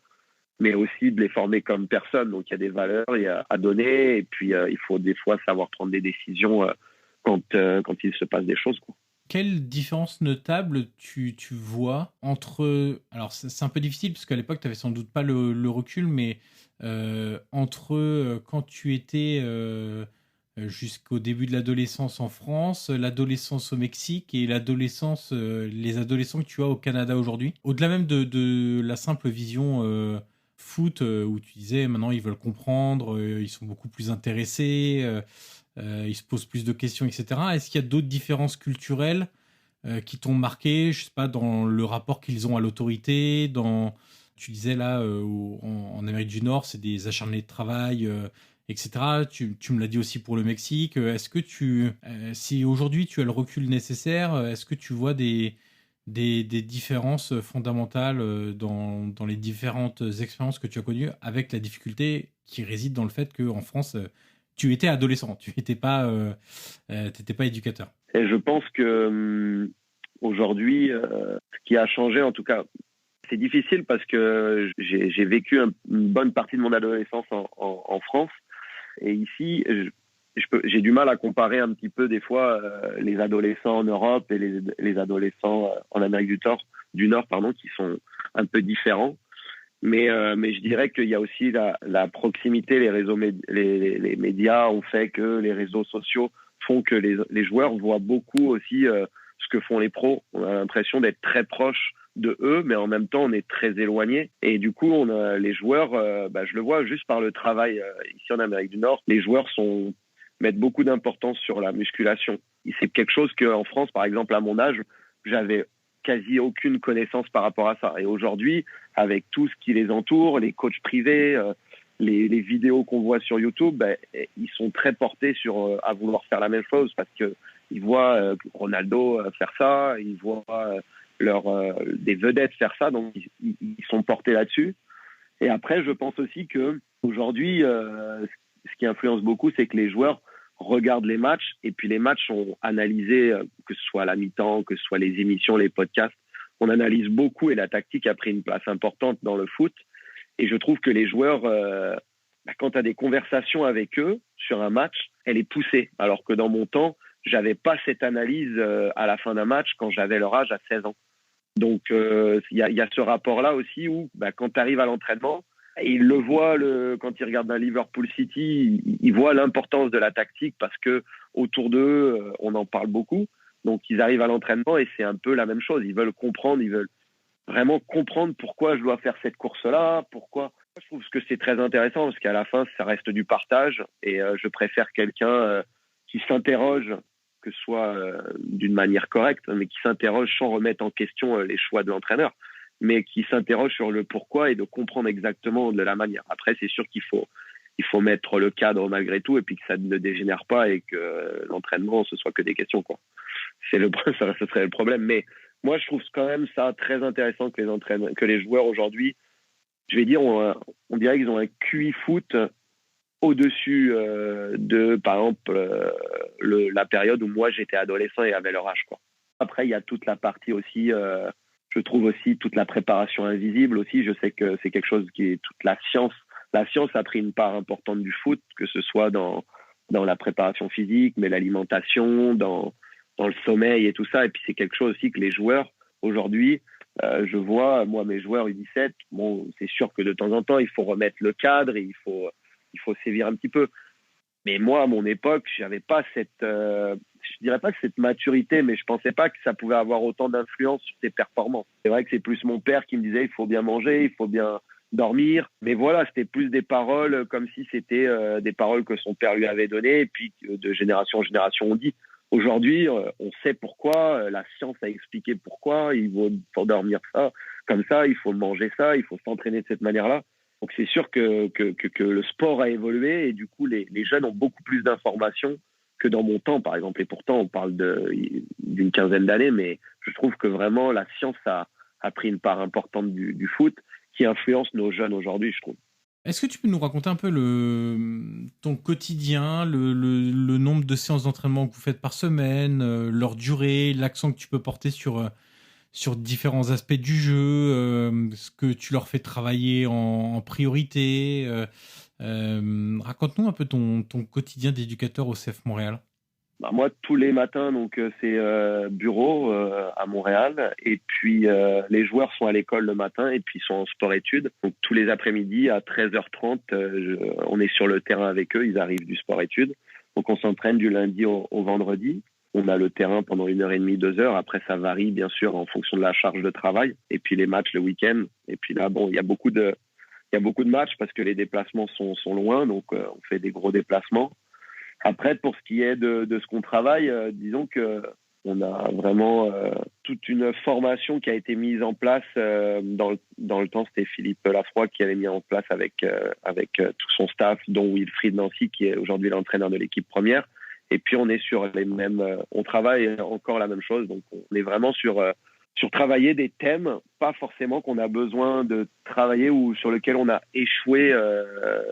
mais aussi de les former comme personnes. Donc il y a des valeurs à donner et puis il faut des fois savoir prendre des décisions quand il se passe des choses, quoi. Quelle différence notable tu vois entre... Alors, c'est un peu difficile, parce qu'à l'époque, tu n'avais sans doute pas le recul, mais entre quand tu étais jusqu'au début de l'adolescence en France, l'adolescence au Mexique et les adolescents que tu as au Canada aujourd'hui. Au-delà même de la simple vision foot, où tu disais, maintenant, ils veulent comprendre, ils sont beaucoup plus intéressés... ils se posent plus de questions, etc. Est-ce qu'il y a d'autres différences culturelles qui t'ont marqué, je sais pas, dans le rapport qu'ils ont à l'autorité, tu disais là, en Amérique du Nord, c'est des acharnés de travail, etc. Tu me l'as dit aussi pour le Mexique. Est-ce que si aujourd'hui tu as le recul nécessaire, est-ce que tu vois des différences fondamentales dans les différentes expériences que tu as connues, avec la difficulté qui réside dans le fait qu'en France, tu étais adolescent, tu n'étais pas, t'étais pas éducateur. Et je pense que aujourd'hui, ce qui a changé, en tout cas, c'est difficile parce que j'ai vécu une bonne partie de mon adolescence en France. Et ici, j'ai du mal à comparer un petit peu des fois les adolescents en Europe et les adolescents en Amérique du Nord, qui sont un peu différents. Mais je dirais qu'il y a aussi la proximité, les médias ont fait que les réseaux sociaux font que les joueurs voient beaucoup aussi ce que font les pros. On a l'impression d'être très proche de eux, mais en même temps, on est très éloigné. Et du coup, les joueurs, je le vois juste par le travail ici en Amérique du Nord, les joueurs mettent beaucoup d'importance sur la musculation. Et c'est quelque chose qu'en France, par exemple, à mon âge, j'avais quasi aucune connaissance par rapport à ça. Et aujourd'hui, avec tout ce qui les entoure, les coachs privés, les vidéos qu'on voit sur YouTube, ils sont très portés à vouloir faire la même chose parce qu'ils voient Ronaldo faire ça, ils voient des vedettes faire ça, donc ils sont portés là-dessus. Et après, je pense aussi qu'aujourd'hui, ce qui influence beaucoup, c'est que les joueurs regardent les matchs et puis les matchs sont analysés, que ce soit à la mi-temps, que ce soit les émissions, les podcasts. On analyse beaucoup et la tactique a pris une place importante dans le foot. Et je trouve que les joueurs, quand tu as des conversations avec eux sur un match, elle est poussée. Alors que dans mon temps, j'avais pas cette analyse à la fin d'un match quand j'avais leur âge à 16 ans. Donc, il y a ce rapport-là aussi où quand tu arrives à l'entraînement, ils le voient quand ils regardent un Liverpool City, ils voient l'importance de la tactique parce que autour d'eux, on en parle beaucoup. Donc ils arrivent à l'entraînement et c'est un peu la même chose. Ils veulent comprendre, ils veulent vraiment comprendre pourquoi je dois faire cette course-là, pourquoi. Je trouve que c'est très intéressant parce qu'à la fin, ça reste du partage et je préfère quelqu'un qui s'interroge, que ce soit d'une manière correcte, mais qui s'interroge sans remettre en question les choix de l'entraîneur, mais qui s'interroge sur le pourquoi et de comprendre exactement de la manière. Après, c'est sûr qu'il faut mettre le cadre malgré tout et puis que ça ne dégénère pas et que l'entraînement, ce soit que des questions, quoi. Ce serait le problème. Mais moi, je trouve quand même ça très intéressant que les joueurs aujourd'hui, je vais dire, on dirait qu'ils ont un QI foot au-dessus de, par exemple, la période où moi j'étais adolescent et avait leur âge, quoi. Après, il y a toute la partie aussi, je trouve aussi toute la préparation invisible aussi. Je sais que c'est quelque chose qui est toute la science. La science a pris une part importante du foot, que ce soit dans la préparation physique, mais l'alimentation, dans le sommeil et tout ça. Et puis c'est quelque chose aussi que les joueurs aujourd'hui, je vois, moi, mes joueurs U17, bon, c'est sûr que de temps en temps, il faut remettre le cadre et il faut sévir un petit peu. Mais moi, à mon époque, j'avais pas je dirais pas que cette maturité, mais je pensais pas que ça pouvait avoir autant d'influence sur tes performances. C'est vrai que c'est plus mon père qui me disait, il faut bien manger, il faut bien dormir. Mais voilà, c'était plus des paroles comme si c'était des paroles que son père lui avait données et puis de génération en génération on dit. Aujourd'hui, on sait pourquoi, la science a expliqué pourquoi, il faut dormir ça, comme ça, il faut manger ça, il faut s'entraîner de cette manière-là. Donc c'est sûr que le sport a évolué et du coup, les jeunes ont beaucoup plus d'informations que dans mon temps, par exemple. Et pourtant, on parle d'une quinzaine d'années, mais je trouve que vraiment la science a pris une part importante du foot qui influence nos jeunes aujourd'hui, je trouve. Est-ce que tu peux nous raconter un peu ton quotidien, le nombre de séances d'entraînement que vous faites par semaine, leur durée, l'accent que tu peux porter sur différents aspects du jeu, ce que tu leur fais travailler en priorité. Raconte-nous un peu ton quotidien d'éducateur au CF Montréal. Bah moi, tous les matins, donc c'est bureau à Montréal, et puis les joueurs sont à l'école le matin et puis ils sont en sport-études. Donc tous les après-midi à 13h30, on est sur le terrain avec eux, ils arrivent du sport-études. Donc on s'entraîne du lundi au vendredi. On a le terrain pendant 1h30, 2 heures. Après, ça varie bien sûr en fonction de la charge de travail. Et puis les matchs le week-end. Et puis là, bon, il y a beaucoup de matchs parce que les déplacements sont loin, donc on fait des gros déplacements. Après, pour ce qui est de ce qu'on travaille, disons que on a vraiment toute une formation qui a été mise en place dans le temps. C'était Philippe Lafroy qui avait mis en place avec tout son staff, dont Wilfried Nancy, qui est aujourd'hui l'entraîneur de l'équipe première. Et puis on est sur les mêmes, on travaille encore la même chose. Donc on est vraiment sur travailler des thèmes, pas forcément qu'on a besoin de travailler ou sur lequel on a échoué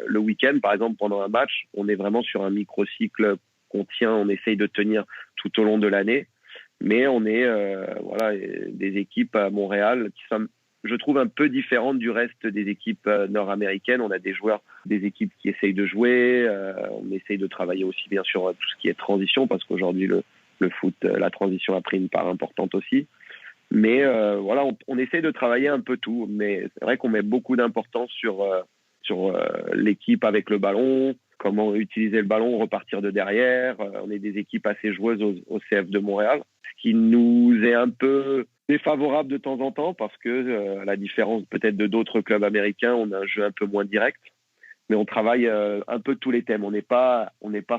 le week-end, par exemple pendant un match. On est vraiment sur un microcycle qu'on tient, on essaye de tenir tout au long de l'année. Mais on est des équipes à Montréal qui sont, je trouve, un peu différentes du reste des équipes nord-américaines. On a des joueurs, des équipes qui essayent de jouer. On essaye de travailler aussi, bien sûr, tout ce qui est transition, parce qu'aujourd'hui, le foot, la transition a pris une part importante aussi. Mais on essaie de travailler un peu tout. Mais c'est vrai qu'on met beaucoup d'importance sur l'équipe avec le ballon, comment utiliser le ballon, repartir de derrière. On est des équipes assez joueuses au CF de Montréal, ce qui nous est un peu défavorable de temps en temps parce que, à la différence peut-être de d'autres clubs américains, on a un jeu un peu moins direct. Mais on travaille un peu tous les thèmes. On n'est pas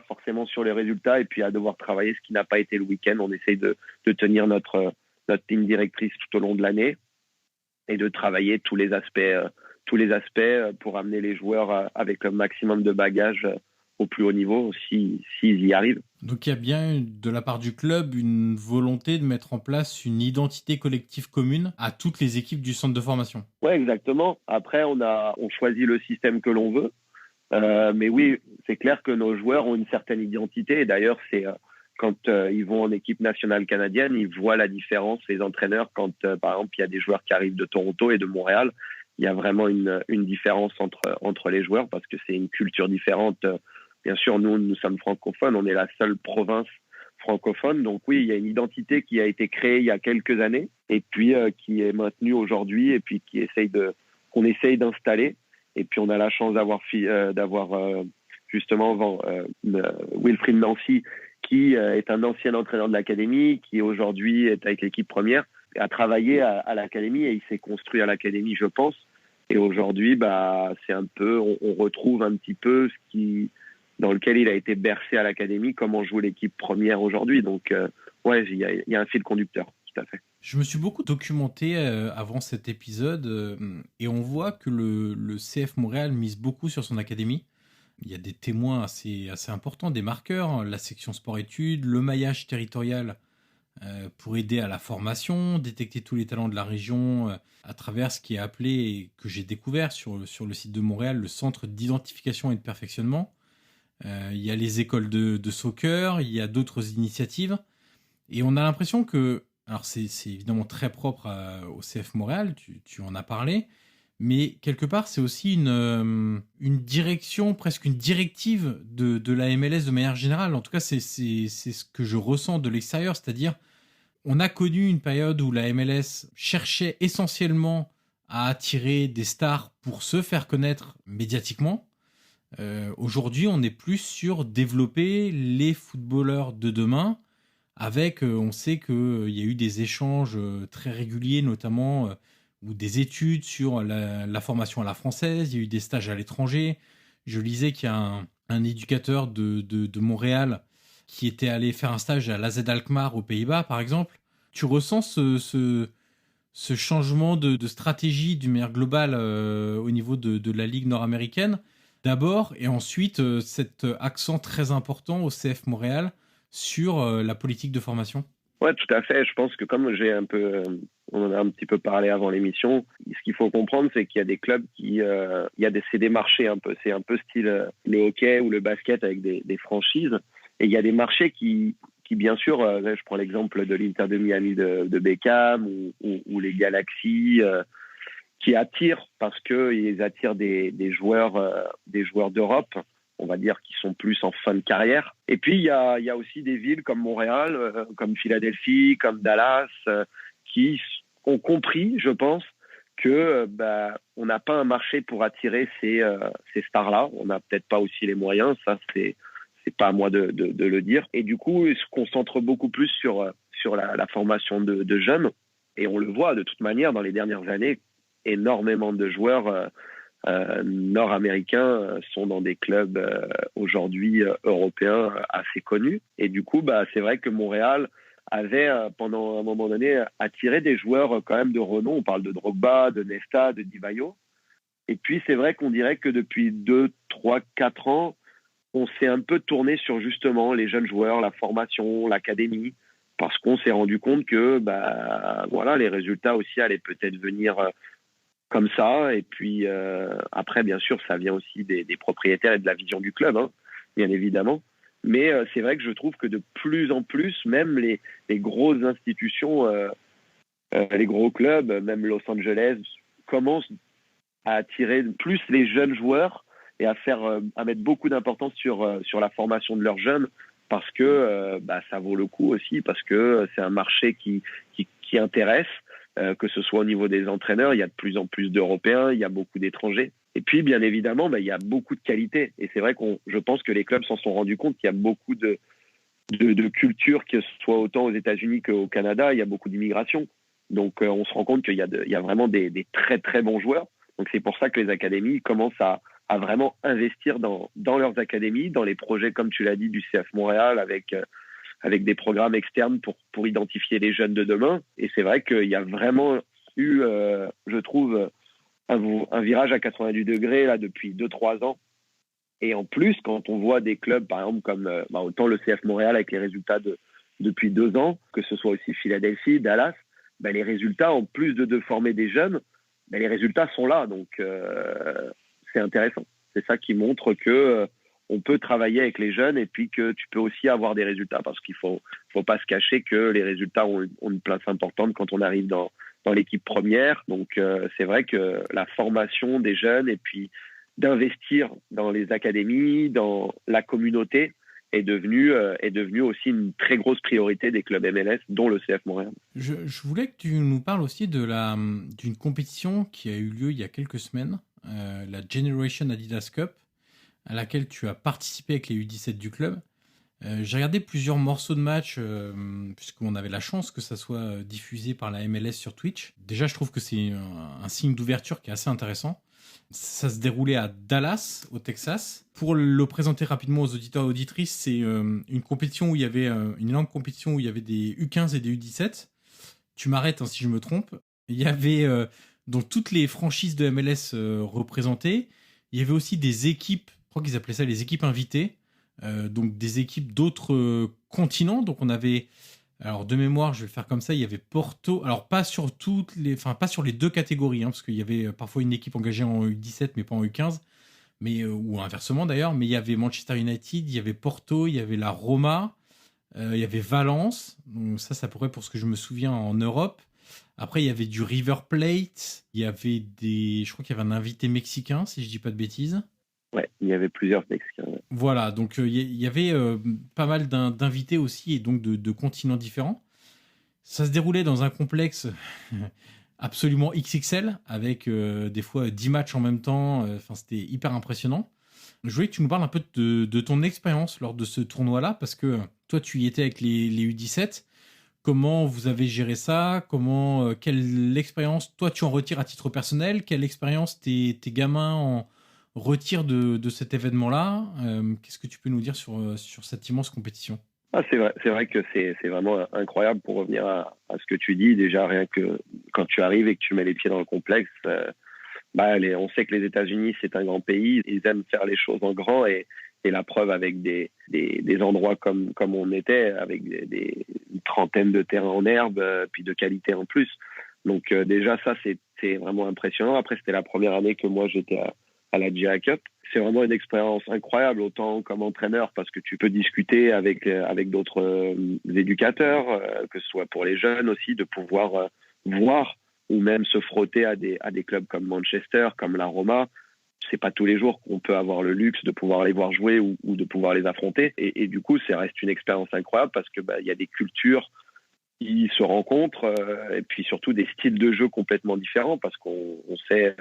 forcément sur les résultats et puis à devoir travailler ce qui n'a pas été le week-end. On essaye de tenir notre ligne directrice tout au long de l'année et de travailler tous les aspects pour amener les joueurs avec le maximum de bagages au plus haut niveau s'ils y arrivent. Donc il y a bien de la part du club une volonté de mettre en place une identité collective commune à toutes les équipes du centre de formation. Ouais, exactement. Après, on choisit le système que l'on veut. Mais oui, c'est clair que nos joueurs ont une certaine identité. Et d'ailleurs, c'est quand ils vont en équipe nationale canadienne, ils voient la différence, les entraîneurs, quand par exemple, il y a des joueurs qui arrivent de Toronto et de Montréal. Il y a vraiment une différence entre les joueurs parce que c'est une culture différente. Bien sûr, nous sommes francophones, on est la seule province francophone. Donc oui, il y a une identité qui a été créée il y a quelques années et puis qui est maintenue aujourd'hui et puis qu'on essaye d'installer. Et puis on a la chance d'avoir justement Wilfried Nancy, qui est un ancien entraîneur de l'académie, qui aujourd'hui est avec l'équipe première, a travaillé à l'académie et il s'est construit à l'académie, je pense. Et aujourd'hui, c'est un peu, on retrouve un petit peu dans lequel il a été bercé à l'académie, comment joue l'équipe première aujourd'hui. Donc, il y a un fil conducteur, tout à fait. Je me suis beaucoup documenté avant cet épisode et on voit que le CF Montréal mise beaucoup sur son académie. Il y a des témoins assez importants, des marqueurs, la section sport-études, le maillage territorial pour aider à la formation, détecter tous les talents de la région à travers ce qui est appelé, et que j'ai découvert sur le site de Montréal, le centre d'identification et de perfectionnement. Il y a les écoles de soccer, il y a d'autres initiatives. Et on a l'impression que, alors c'est évidemment très propre au CF Montréal, tu en as parlé, mais quelque part c'est aussi une direction, presque une directive de la MLS de manière générale. En tout cas, c'est ce que je ressens de l'extérieur, c'est-à-dire on a connu une période où la MLS cherchait essentiellement à attirer des stars pour se faire connaître médiatiquement. Aujourd'hui, on est plus sur développer les footballeurs de demain. Avec, on sait qu'il y a eu des échanges très réguliers, notamment ou des études sur la formation à la française. Il y a eu des stages à l'étranger. Je lisais qu'il y a un éducateur de Montréal qui était allé faire un stage à l'AZ Alkmaar aux Pays-Bas, par exemple. Tu ressens ce changement de stratégie d'une manière globale au niveau de la Ligue nord-américaine, d'abord, et ensuite cet accent très important au CF Montréal sur la politique de formation? Ouais, tout à fait. Je pense que comme on en a un petit peu parlé avant l'émission, ce qu'il faut comprendre, c'est qu'il y a des clubs c'est des marchés un peu. C'est un peu style le hockey ou le basket avec des franchises. Et il y a des marchés qui bien sûr, je prends l'exemple de l'Inter de Miami de Beckham ou les Galaxy, qui attirent parce qu'ils attirent des joueurs d'Europe, on va dire, qui sont plus en fin de carrière. Et puis, il y a aussi des villes comme Montréal, comme Philadelphie, comme Dallas, qui ont compris, je pense, que on n'a pas un marché pour attirer ces stars-là. On n'a peut-être pas aussi les moyens, ça c'est pas à moi de le dire. Et du coup, ils se concentrent beaucoup plus sur la formation de jeunes. Et on le voit de toute manière dans les dernières années, énormément de joueurs nord-américains sont dans des clubs aujourd'hui européens assez connus. Et du coup, c'est vrai que Montréal avait pendant un moment donné attiré des joueurs quand même de renom. On parle de Drogba, de Nesta, de Di Vaio. Et puis c'est vrai qu'on dirait que depuis 2, 3, 4 ans, on s'est un peu tourné sur justement les jeunes joueurs, la formation, l'académie, parce qu'on s'est rendu compte que les résultats aussi allaient peut-être venir comme ça. Et puis après, bien sûr, ça vient aussi des propriétaires et de la vision du club, bien évidemment. Mais c'est vrai que je trouve que de plus en plus, même les grosses institutions, les gros clubs, même Los Angeles, commencent à attirer plus les jeunes joueurs et à mettre beaucoup d'importance sur la formation de leurs jeunes, parce que ça vaut le coup aussi, parce que c'est un marché qui intéresse, que ce soit au niveau des entraîneurs. Il y a de plus en plus d'Européens, il y a beaucoup d'étrangers. Et puis, bien évidemment, il y a beaucoup de qualité. Et c'est vrai je pense que les clubs s'en sont rendus compte qu'il y a beaucoup de culture, que ce soit autant aux États-Unis qu'au Canada. Il y a beaucoup d'immigration. Donc, on se rend compte qu'il y a vraiment des très, très bons joueurs. Donc, c'est pour ça que les académies commencent à vraiment investir dans leurs académies, dans les projets, comme tu l'as dit, du CF Montréal, avec des programmes externes pour identifier les jeunes de demain. Et c'est vrai qu'il y a vraiment eu, je trouve, un virage à 90 degrés là, depuis 2-3 ans. Et en plus, quand on voit des clubs, par exemple, comme autant le CF Montréal avec les résultats depuis 2 ans, que ce soit aussi Philadelphie, Dallas, les résultats, en plus de former des jeunes, les résultats sont là. Donc, c'est intéressant. C'est ça qui montre que on peut travailler avec les jeunes et puis que tu peux aussi avoir des résultats, parce qu'il faut pas se cacher que les résultats ont une place importante quand on arrive dans l'équipe première. Donc, c'est vrai que la formation des jeunes et puis d'investir dans les académies, dans la communauté, est devenu aussi une très grosse priorité des clubs MLS, dont le CF Montréal. Je voulais que tu nous parles aussi d'une compétition qui a eu lieu il y a quelques semaines la Generation Adidas Cup, à laquelle tu as participé avec les U17 du club. J'ai regardé plusieurs morceaux de match, puisqu'on avait la chance que ça soit diffusé par la MLS sur Twitch. Déjà, je trouve que c'est un signe d'ouverture qui est assez intéressant. Ça se déroulait à Dallas, au Texas. Pour le présenter rapidement aux auditeurs et auditrices, c'est une compétition où il y avait une énorme compétition où il y avait des U15 et des U17. Tu m'arrêtes si je me trompe. Il y avait donc toutes les franchises de MLS représentées. Il y avait aussi des équipes, je crois qu'ils appelaient ça les équipes invitées. Donc des équipes d'autres continents. Donc on avait, alors de mémoire, je vais faire comme ça, il y avait Porto, alors pas sur les deux catégories, parce qu'il y avait parfois une équipe engagée en U17 mais pas en U15, mais ou inversement d'ailleurs. Mais il y avait Manchester United, il y avait Porto, il y avait la Roma, il y avait Valence. Donc ça pourrait pour ce que je me souviens en Europe. Après il y avait du River Plate, il y avait je crois qu'il y avait un invité mexicain si je dis pas de bêtises. Ouais, il y avait plusieurs Mexicains. Ouais. Voilà, donc il y avait pas mal d'invités aussi et donc de continents différents. Ça se déroulait dans un complexe absolument XXL avec des fois 10 matchs en même temps. C'était hyper impressionnant. Je voulais que tu nous parles un peu de ton expérience lors de ce tournoi-là parce que toi, tu y étais avec les U17. Comment vous avez géré ça ? Quelle expérience, toi, tu en retires à titre personnel ? Quelle expérience tes gamins en retire de cet événement-là. Qu'est-ce que tu peux nous dire sur cette immense compétition ? C'est vrai que c'est vraiment incroyable pour revenir à ce que tu dis. Déjà, rien que quand tu arrives et que tu mets les pieds dans le complexe, on sait que les États-Unis, c'est un grand pays. Ils aiment faire les choses en grand et la preuve avec des endroits comme on était, avec une trentaine de terrains en herbe, puis de qualité en plus. Donc déjà, ça, c'est vraiment impressionnant. Après, c'était la première année que moi, j'étais à la GI Cup. C'est vraiment une expérience incroyable, autant comme entraîneur, parce que tu peux discuter avec d'autres éducateurs, que ce soit pour les jeunes aussi, de pouvoir voir ou même se frotter à des clubs comme Manchester, comme la Roma. C'est pas tous les jours qu'on peut avoir le luxe de pouvoir les voir jouer ou de pouvoir les affronter. Et du coup, ça reste une expérience incroyable parce que y a des cultures qui se rencontrent et puis surtout des styles de jeu complètement différents parce qu'on sait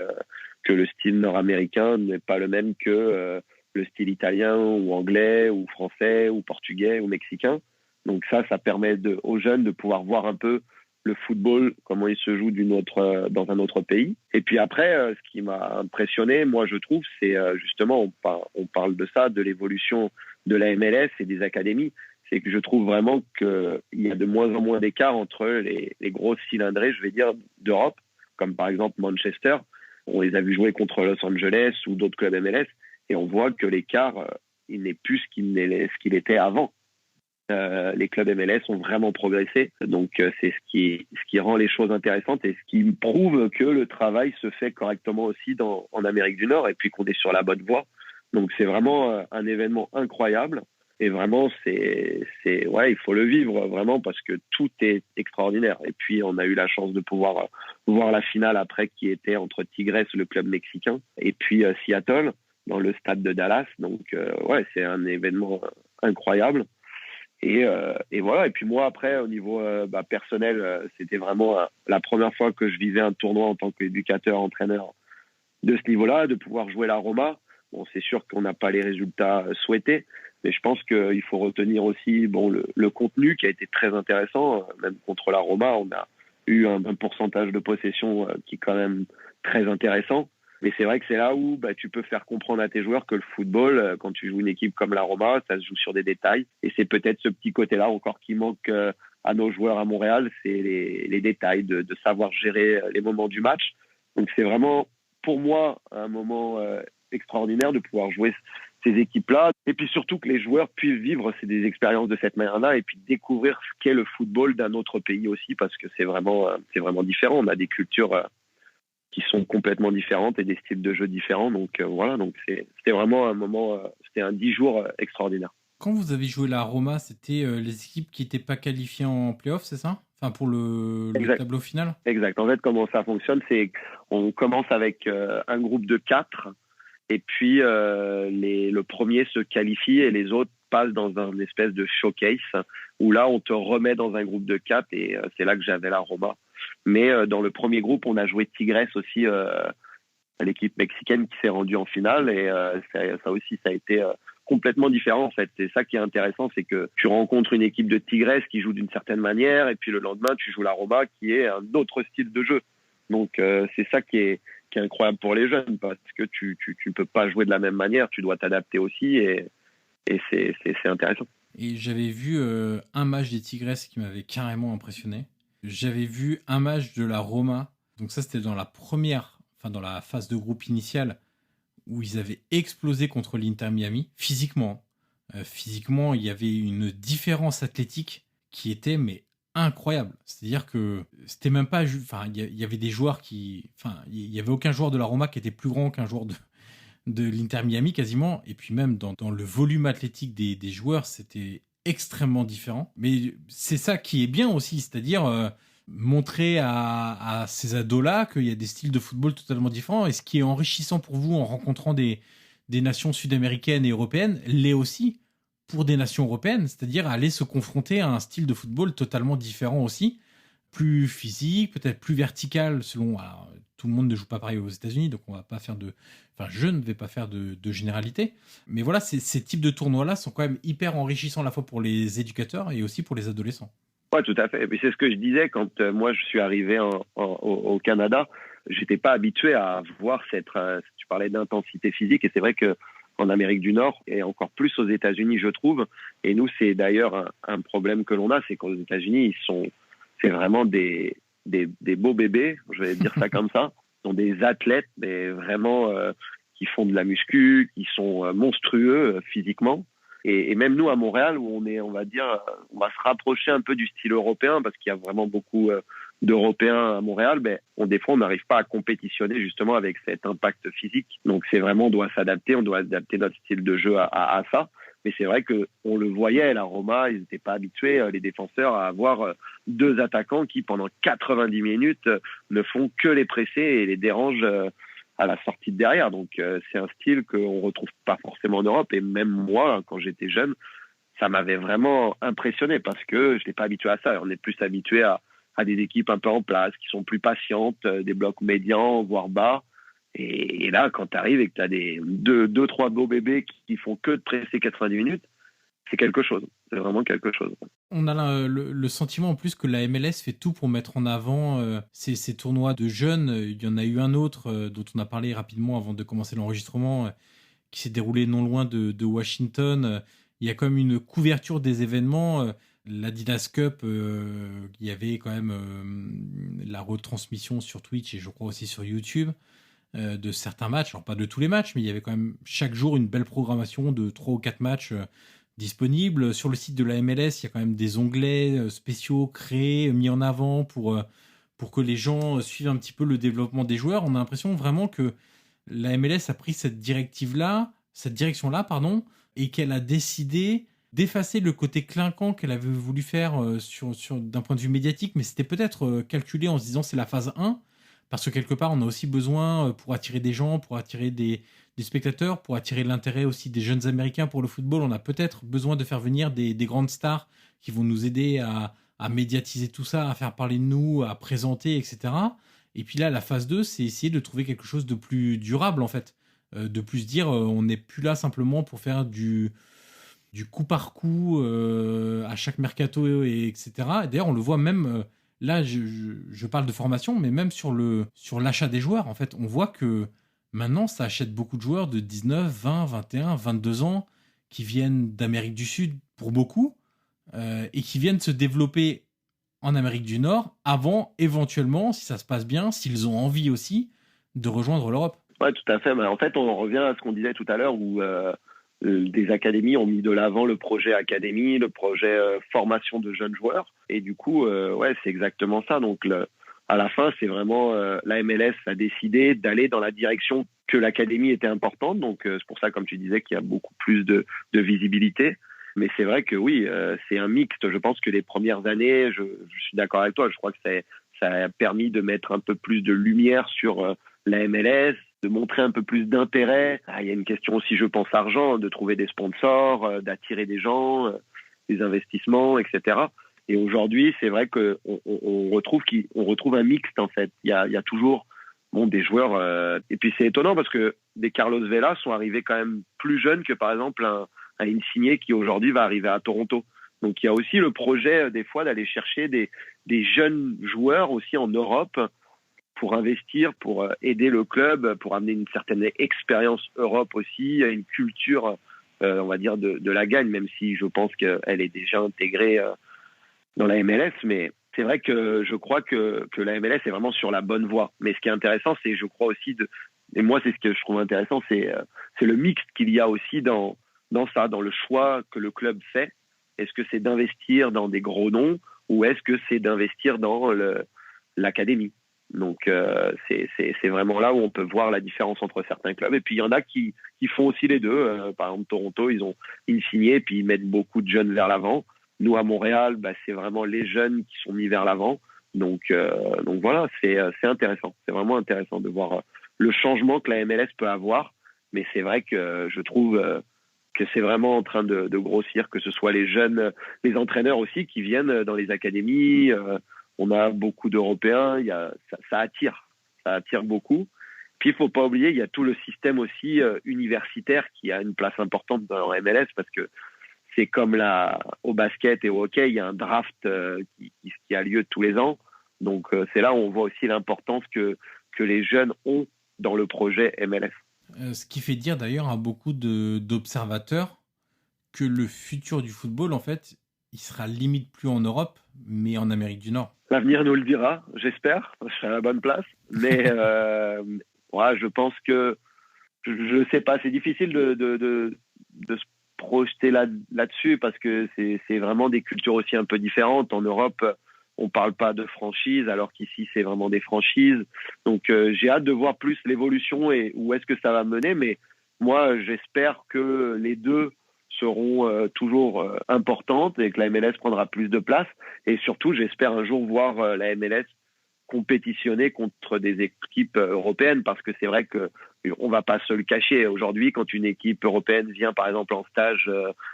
que le style nord-américain n'est pas le même que le style italien ou anglais ou français ou portugais ou mexicain. Donc ça permet aux jeunes de pouvoir voir un peu le football, comment il se joue dans un autre pays. Et puis après, ce qui m'a impressionné, moi je trouve, c'est justement, on parle de ça, de l'évolution de la MLS et des académies. C'est que je trouve vraiment qu'il y a de moins en moins d'écart entre les grosses cylindrées, je vais dire, d'Europe, comme par exemple Manchester. On les a vus jouer contre Los Angeles ou d'autres clubs MLS, et on voit que l'écart, il n'est plus ce qu'il était avant. Les clubs MLS ont vraiment progressé, donc c'est ce qui rend les choses intéressantes et ce qui prouve que le travail se fait correctement aussi en Amérique du Nord et puis qu'on est sur la bonne voie. Donc c'est vraiment un événement incroyable. Et vraiment, il faut le vivre vraiment parce que tout est extraordinaire. Et puis, on a eu la chance de pouvoir voir la finale après qui était entre Tigres, le club mexicain, et puis Seattle, dans le stade de Dallas. Donc, c'est un événement incroyable. Et voilà. Et puis moi, après, au niveau personnel, c'était vraiment la première fois que je vivais un tournoi en tant qu'éducateur, entraîneur de ce niveau-là, de pouvoir jouer la Roma. Bon, c'est sûr qu'on n'a pas les résultats souhaités, mais je pense qu'il faut retenir aussi le contenu qui a été très intéressant. Même contre la Roma, on a eu un pourcentage de possession qui est quand même très intéressant. Mais c'est vrai que c'est là où tu peux faire comprendre à tes joueurs que le football, quand tu joues une équipe comme la Roma, ça se joue sur des détails. Et c'est peut-être ce petit côté-là encore qui manque à nos joueurs à Montréal, c'est les détails, de savoir gérer les moments du match. Donc c'est vraiment, pour moi, un moment extraordinaire de pouvoir jouer ces équipes-là. Et puis surtout que les joueurs puissent vivre des expériences de cette manière-là et puis découvrir ce qu'est le football d'un autre pays aussi, parce que c'est vraiment différent. On a des cultures qui sont complètement différentes et des styles de jeu différents. Donc voilà, donc c'était vraiment un moment, c'était un 10 jours extraordinaire. Quand vous avez joué la Roma, c'était les équipes qui n'étaient pas qualifiées en play-off, c'est ça ? Enfin, pour le tableau final ? Exact. En fait, comment ça fonctionne, c'est qu'on commence avec un groupe de 4 et puis le premier se qualifie et les autres passent dans un espèce de showcase où là, on te remet dans un groupe de 4 et c'est là que j'avais la Roma. Mais dans le premier groupe, on a joué Tigres aussi l'équipe mexicaine qui s'est rendue en finale. Et ça aussi, ça a été complètement différent en fait. C'est ça qui est intéressant, c'est que tu rencontres une équipe de Tigres qui joue d'une certaine manière et puis le lendemain, tu joues la Roma qui est un autre style de jeu. Donc c'est ça qui est incroyable pour les jeunes parce que tu ne peux pas jouer de la même manière, tu dois t'adapter aussi et c'est intéressant. Et j'avais vu un match des Tigres qui m'avait carrément impressionné. J'avais vu un match de la Roma, donc ça c'était dans dans la phase de groupe initiale où ils avaient explosé contre l'Inter Miami physiquement. Physiquement, il y avait une différence athlétique qui était incroyable. C'est-à-dire que c'était même pas... il y avait des joueurs qui... il y avait aucun joueur de la Roma qui était plus grand qu'un joueur de l'Inter Miami quasiment. Et puis même dans le volume athlétique des joueurs, c'était extrêmement différent. Mais c'est ça qui est bien aussi, c'est-à-dire montrer à ces ados-là qu'il y a des styles de football totalement différents. Et ce qui est enrichissant pour vous en rencontrant des nations sud-américaines et européennes, l'est aussi pour des nations européennes, c'est-à-dire aller se confronter à un style de football totalement différent aussi, plus physique, peut-être plus vertical selon... Alors, tout le monde ne joue pas pareil aux États-Unis, donc on va pas faire je ne vais pas faire de généralité. Mais voilà, ces types de tournois-là sont quand même hyper enrichissants à la fois pour les éducateurs et aussi pour les adolescents. Ouais, tout à fait. Et puis c'est ce que je disais quand moi je suis arrivé au Canada. J'étais pas habitué à voir tu parlais d'intensité physique, et c'est vrai que en Amérique du Nord et encore plus aux États-Unis, je trouve. Et nous, c'est d'ailleurs un problème que l'on a, c'est qu'aux États-Unis, c'est vraiment des beaux bébés, je vais dire ça comme ça. Ils sont des athlètes, mais vraiment qui font de la muscu, qui sont monstrueux physiququement. Et même nous à Montréal, où on va se rapprocher un peu du style européen parce qu'il y a vraiment beaucoup d'Européens à Montréal, des fois on n'arrive pas à compétitionner justement avec cet impact physique. Donc c'est vraiment, on doit s'adapter, on doit adapter notre style de jeu à ça. Mais c'est vrai qu'on le voyait, la Roma, ils n'étaient pas habitués, les défenseurs, à avoir deux attaquants qui pendant 90 minutes ne font que les presser et les dérangent à la sortie de derrière. Donc c'est un style qu'on ne retrouve pas forcément en Europe. Et même moi, quand j'étais jeune, ça m'avait vraiment impressionné parce que je n'étais pas habitué à ça. On est plus habitué à des équipes un peu en place, qui sont plus patientes, des blocs médians, voire bas. Et là, quand tu arrives et que tu as deux, trois beaux bébés qui font que de presser 90 minutes, c'est quelque chose. C'est vraiment quelque chose. On a le sentiment en plus que la MLS fait tout pour mettre en avant ces tournois de jeunes. Il y en a eu un autre dont on a parlé rapidement avant de commencer l'enregistrement qui s'est déroulé non loin de Washington. Il y a quand même une couverture des événements. L'Adidas Cup, il y avait quand même la retransmission sur Twitch et je crois aussi sur YouTube de certains matchs. Alors pas de tous les matchs, mais il y avait quand même chaque jour une belle programmation de 3 ou 4 matchs disponibles. Sur le site de la MLS, il y a quand même des onglets spéciaux créés, mis en avant pour que les gens suivent un petit peu le développement des joueurs. On a l'impression vraiment que la MLS a pris cette direction-là, et qu'elle a décidé d'effacer le côté clinquant qu'elle avait voulu faire d'un point de vue médiatique, mais c'était peut-être calculé en se disant c'est la phase 1, parce que quelque part on a aussi besoin pour attirer des gens, pour attirer des spectateurs, pour attirer l'intérêt aussi des jeunes Américains pour le football, on a peut-être besoin de faire venir des grandes stars qui vont nous aider à médiatiser tout ça, à faire parler de nous, à présenter, etc. Et puis là, la phase 2, c'est essayer de trouver quelque chose de plus durable en fait, de plus dire on n'est plus là simplement pour faire du coup par coup à chaque mercato, etc. Et d'ailleurs, on le voit même, là, je parle de formation, mais même sur l'achat des joueurs, en fait, on voit que maintenant, ça achète beaucoup de joueurs de 19, 20, 21, 22 ans qui viennent d'Amérique du Sud, pour beaucoup, et qui viennent se développer en Amérique du Nord avant, éventuellement, si ça se passe bien, s'ils ont envie aussi, de rejoindre l'Europe. Oui, tout à fait. Mais en fait, on revient à ce qu'on disait tout à l'heure où des académies ont mis de l'avant le projet académie, le projet formation de jeunes joueurs. Et du coup, c'est exactement ça. Donc, à la fin, c'est vraiment la MLS a décidé d'aller dans la direction que l'académie était importante. Donc, c'est pour ça, comme tu disais, qu'il y a beaucoup plus de visibilité. Mais c'est vrai que oui, c'est un mixte. Je pense que les premières années, je suis d'accord avec toi, je crois que ça a permis de mettre un peu plus de lumière sur la MLS, de montrer un peu plus d'intérêt. Il y a une question aussi, je pense, argent, de trouver des sponsors, d'attirer des gens, des investissements, etc. Et aujourd'hui, c'est vrai qu'on retrouve un mixte, en fait. Il y a toujours bon, des joueurs. Et puis c'est étonnant parce que des Carlos Vela sont arrivés quand même plus jeunes que par exemple un Insigne qui aujourd'hui va arriver à Toronto. Donc il y a aussi le projet des fois d'aller chercher des jeunes joueurs aussi en Europe pour investir, pour aider le club, pour amener une certaine expérience Europe aussi, une culture, on va dire, de la gagne, même si je pense qu'elle est déjà intégrée dans la MLS. Mais c'est vrai que je crois que la MLS est vraiment sur la bonne voie. Mais ce qui est intéressant, c'est, je crois aussi, et moi c'est ce que je trouve intéressant, c'est le mix qu'il y a aussi dans ça, dans le choix que le club fait. Est-ce que c'est d'investir dans des gros noms ou est-ce que c'est d'investir dans l'académie? Donc c'est vraiment là où on peut voir la différence entre certains clubs. Et puis il y en a qui font aussi les deux. Par exemple Toronto, ils ont Insigne puis ils mettent beaucoup de jeunes vers l'avant. Nous à Montréal, c'est vraiment les jeunes qui sont mis vers l'avant. Donc voilà, c'est intéressant. C'est vraiment intéressant de voir le changement que la MLS peut avoir. Mais c'est vrai que je trouve que c'est vraiment en train de grossir, que ce soit les jeunes, les entraîneurs aussi qui viennent dans les académies. On a beaucoup d'Européens, ça attire beaucoup. Puis il faut pas oublier, il y a tout le système aussi universitaire qui a une place importante dans la MLS parce que c'est comme au basket et au hockey, il y a un draft qui a lieu tous les ans. Donc c'est là où on voit aussi l'importance que les jeunes ont dans le projet MLS. Ce qui fait dire d'ailleurs à beaucoup d'observateurs que le futur du football, en fait, il sera limite plus en Europe, mais en Amérique du Nord. L'avenir nous le dira, j'espère. Je serai à la bonne place. Mais je pense que, je ne sais pas, c'est difficile de se projeter là-dessus parce que c'est vraiment des cultures aussi un peu différentes. En Europe, on ne parle pas de franchise, alors qu'ici, c'est vraiment des franchises. Donc, j'ai hâte de voir plus l'évolution et où est-ce que ça va mener. Mais moi, j'espère que les deux seront toujours importantes et que la MLS prendra plus de place. Et surtout, j'espère un jour voir la MLS compétitionner contre des équipes européennes parce que c'est vrai que on va pas se le cacher. Aujourd'hui, quand une équipe européenne vient, par exemple, en stage